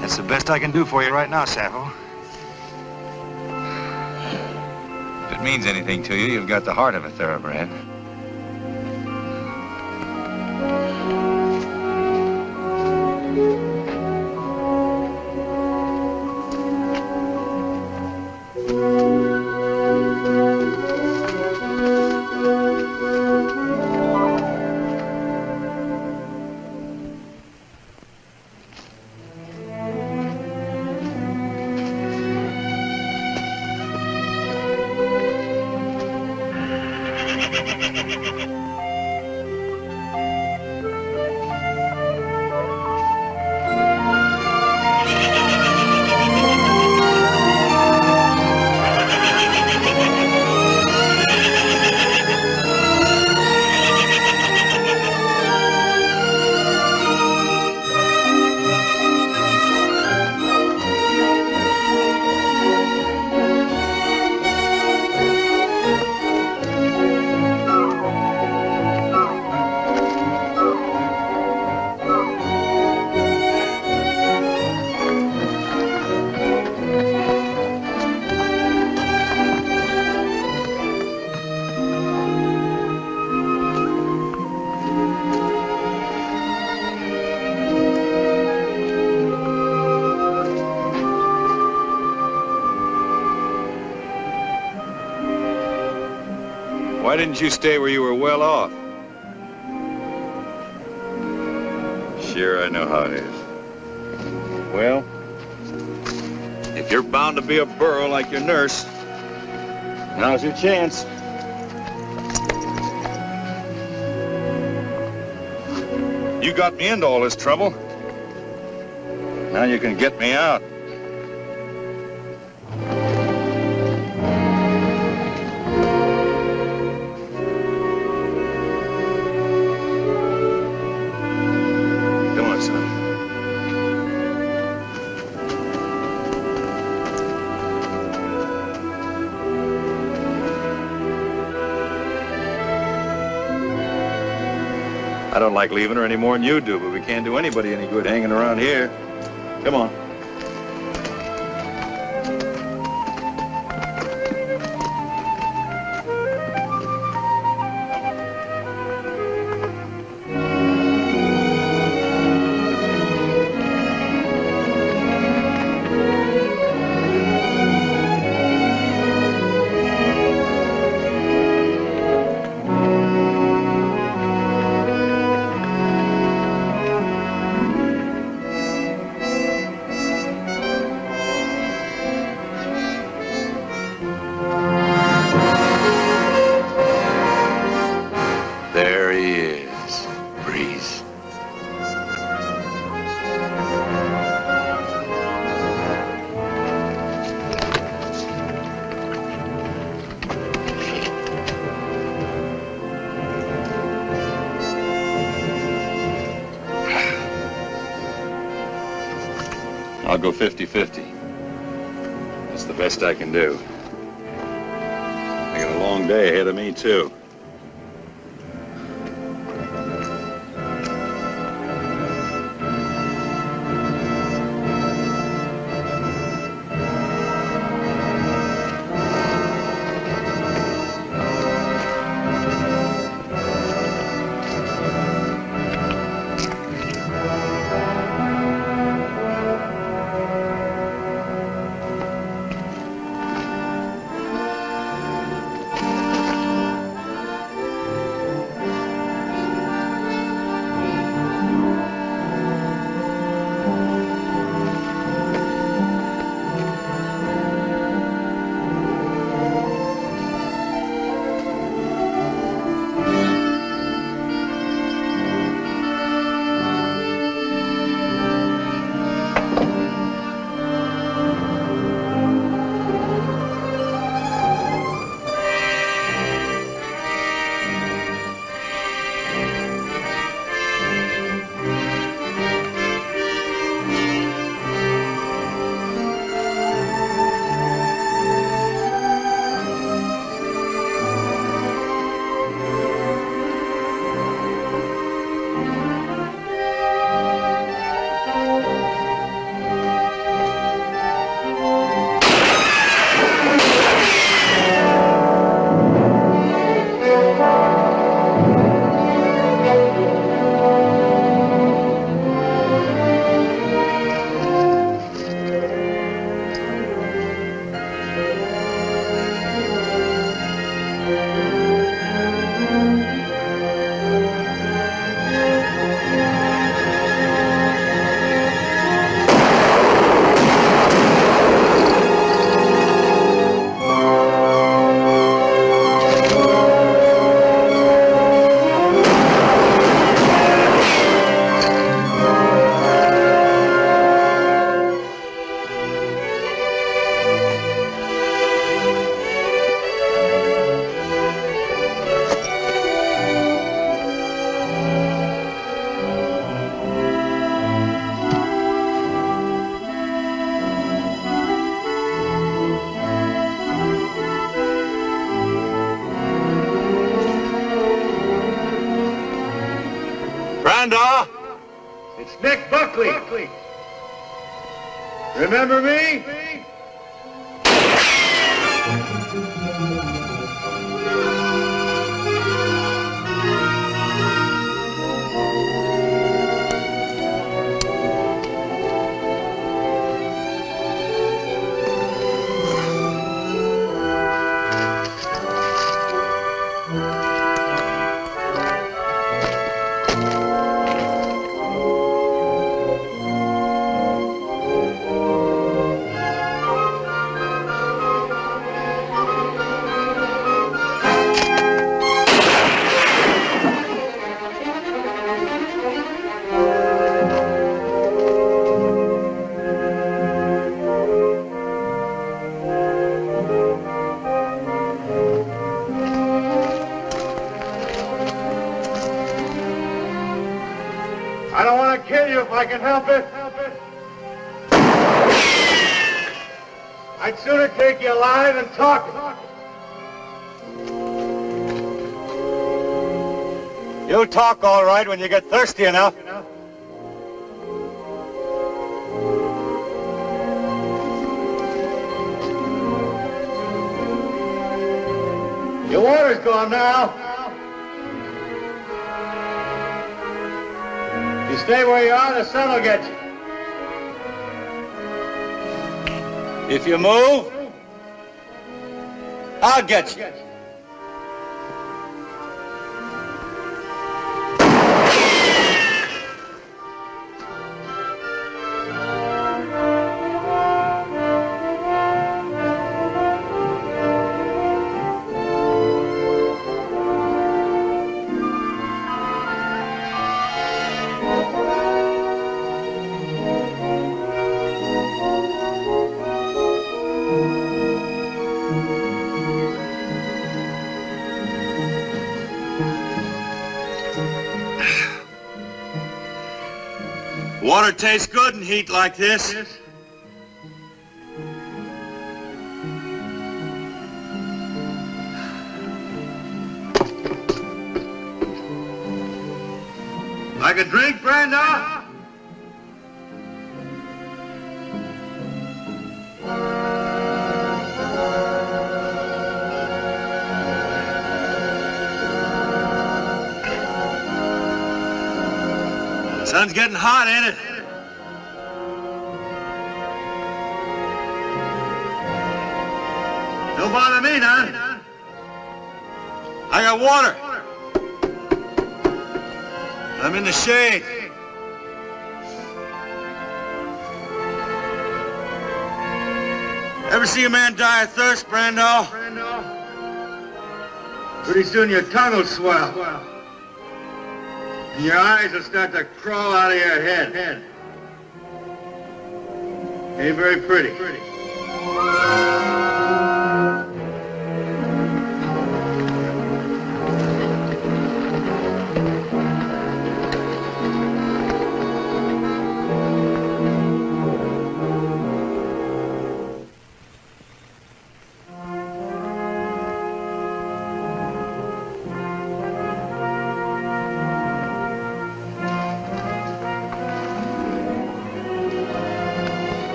That's the best I can do for you right now, Sappho. If it means anything to you, you've got the heart of a thoroughbred. Why didn't you stay where you were well off? Sure, I know how it is. Well, if you're bound to be a burro like your nurse, now's your chance. You got me into all this trouble. Now you can get me out. I don't like leaving her any more than you do, but we can't do anybody any good hanging around here. Come on. I'll go 50-50. That's the best I can do. I got a long day ahead of me, too. It's Nick Buckley. Remember me? I don't want to kill you if I can help it. I'd sooner take you alive than talk. You'll talk all right when you get thirsty enough. Your water's gone now. You stay where you are, the sun will get you. If you move, I'll get you. Water tastes good in heat like this. Like a drink, Brenda? Sun's getting hot, ain't it? Don't bother me none. I got water. I'm in the shade. Ever see a man die of thirst, Brando? Pretty soon your tongue will swell. And your eyes will start to crawl out of your head. Ain't very pretty.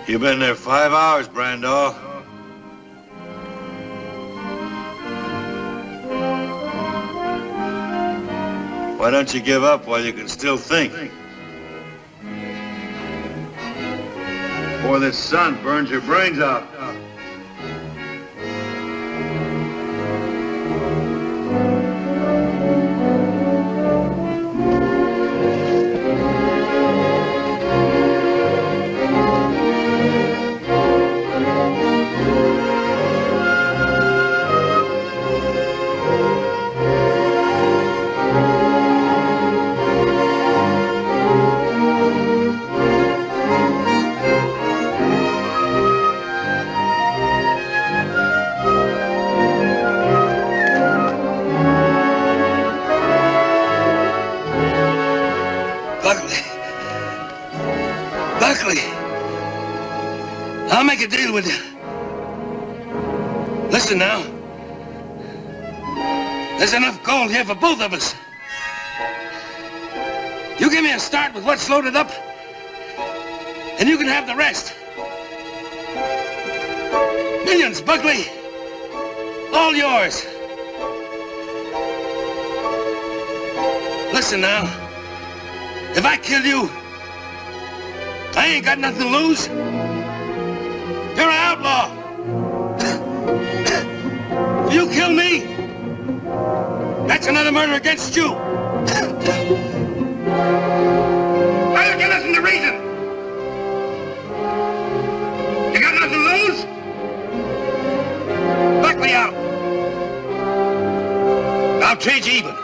You've been there 5 hours, Brando. Why don't you give up while you can still think? Before this sun burns your brains out. I'll make a deal with you. Listen now. There's enough gold here for both of us. You give me a start with what's loaded up, and you can have the rest. Millions, Buckley. All yours. Listen now. If I kill you, I ain't got nothing to lose. You're an outlaw. If you kill me, that's another murder against you. Why don't you listen to reason? You got nothing to lose? Buckley out. I'll trade you even.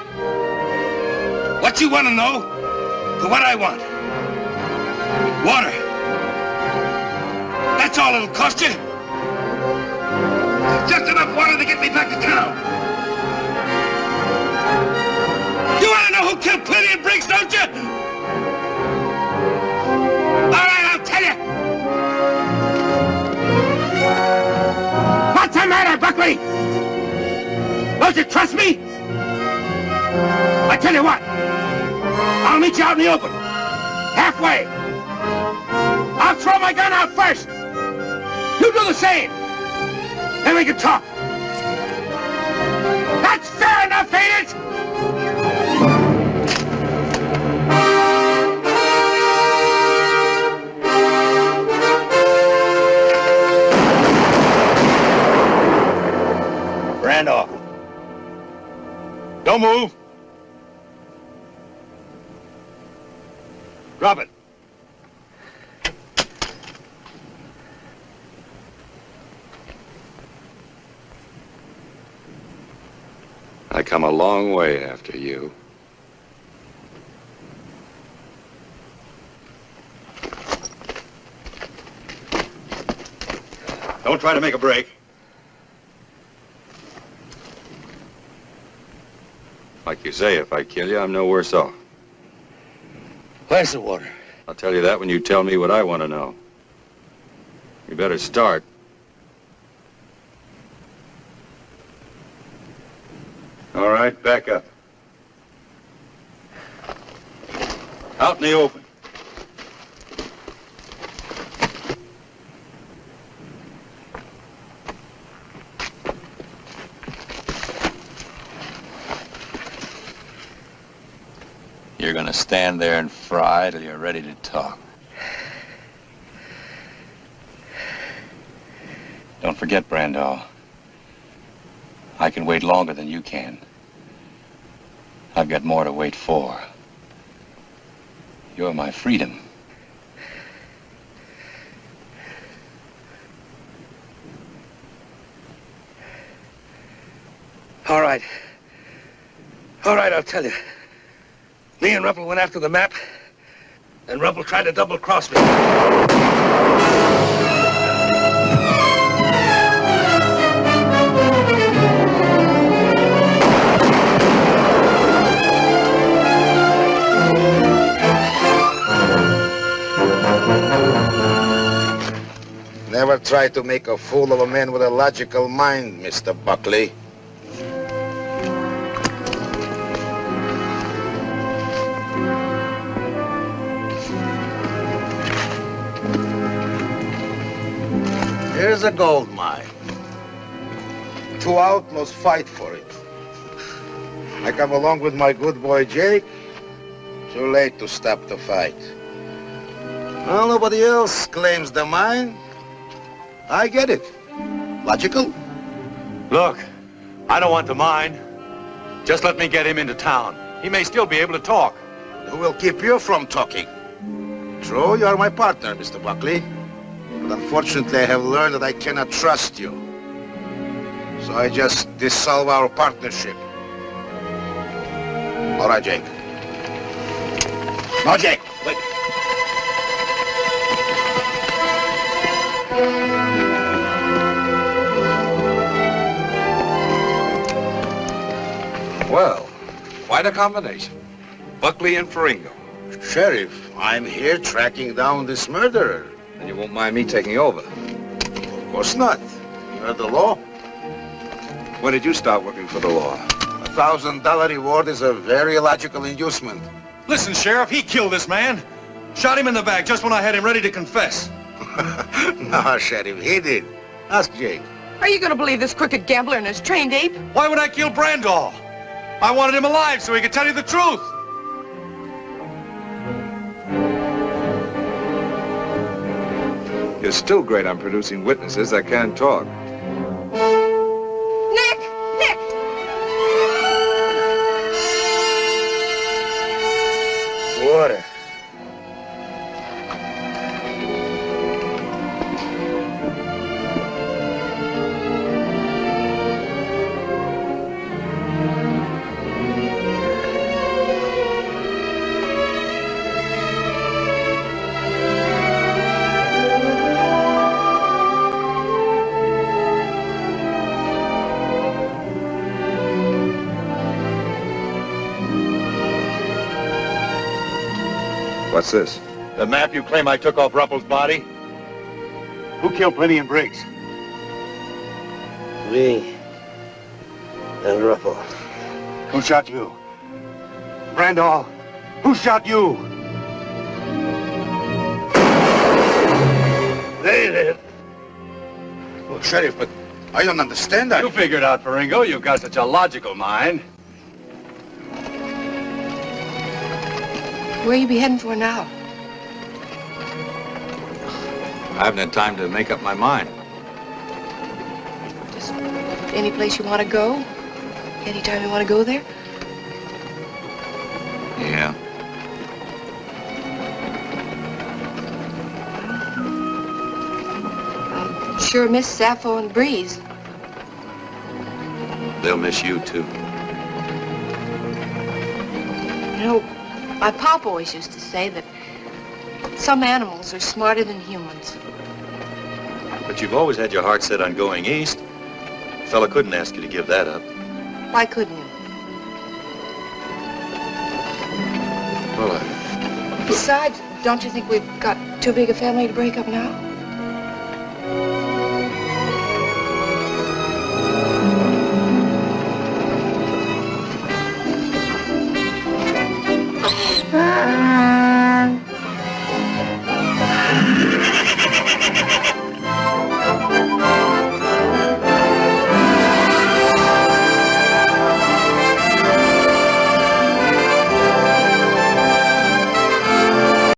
what you want to know for what I want. Water. That's all it'll cost you. Just enough water to get me back to town. You want to know who killed Clint and Briggs, don't you? All right, I'll tell you. What's the matter, Buckley? Don't you trust me? I tell you what. I'll meet you out in the open. Halfway. I'll throw my gun out first. You do the same. Then we can talk. That's fair enough, ain't it? Randolph. Don't move. Drop it. I come a long way after you. Don't try to make a break. Like you say, if I kill you, I'm no worse off. Where's the water? I'll tell you that when you tell me what I want to know. You better start. All right, back up. Out in the open. You're gonna stand there and fry till you're ready to talk. Don't forget, Brandall. I can wait longer than you can. I've got more to wait for. You're my freedom. All right. All right, I'll tell you. Me and Ruppel went after the map, and Ruppel tried to double-cross me. Never try to make a fool of a man with a logical mind, Mr. Buckley. Here's a gold mine. Two outlaws fight for it. I come along with my good boy Jake. Too late to stop the fight. Well, nobody else claims the mine. I get it. Logical? Look, I don't want the mine. Just let me get him into town. He may still be able to talk. Who will keep you from talking? True, you are my partner, Mr. Buckley. But unfortunately, I have learned that I cannot trust you. So I just dissolve our partnership. All right, Jake. No, Jake, wait. Well, quite a combination. Buckley and Faringo. Sheriff, I'm here tracking down this murderer. And you won't mind me taking over? Of course not. You're the law. When did you start working for the law? $1,000 reward is a very logical inducement. Listen, Sheriff, he killed this man. Shot him in the back just when I had him ready to confess. No, Sheriff, he did. Ask Jake. Are you going to believe this crooked gambler and his trained ape? Why would I kill Brandall? I wanted him alive so he could tell you the truth. You're still great on producing witnesses that can't talk. Nick! Nick! Water. What's this? The map you claim I took off Ruppel's body? Who killed Plenty and Briggs? Me. And Ruppel. Who shot you? Randall, who shot you? They did. Well, Sheriff, but I don't understand that. You figured out, Faringo. You've got such a logical mind. Where you be heading for now? I haven't had time to make up my mind. Just any place you want to go? Anytime you want to go there? Yeah. Sure miss Sappho and Breeze. They'll miss you, too. You know, my pop always used to say that some animals are smarter than humans. But you've always had your heart set on going east. A fella couldn't ask you to give that up. Why couldn't you? Well, Besides, don't you think we've got too big a family to break up now?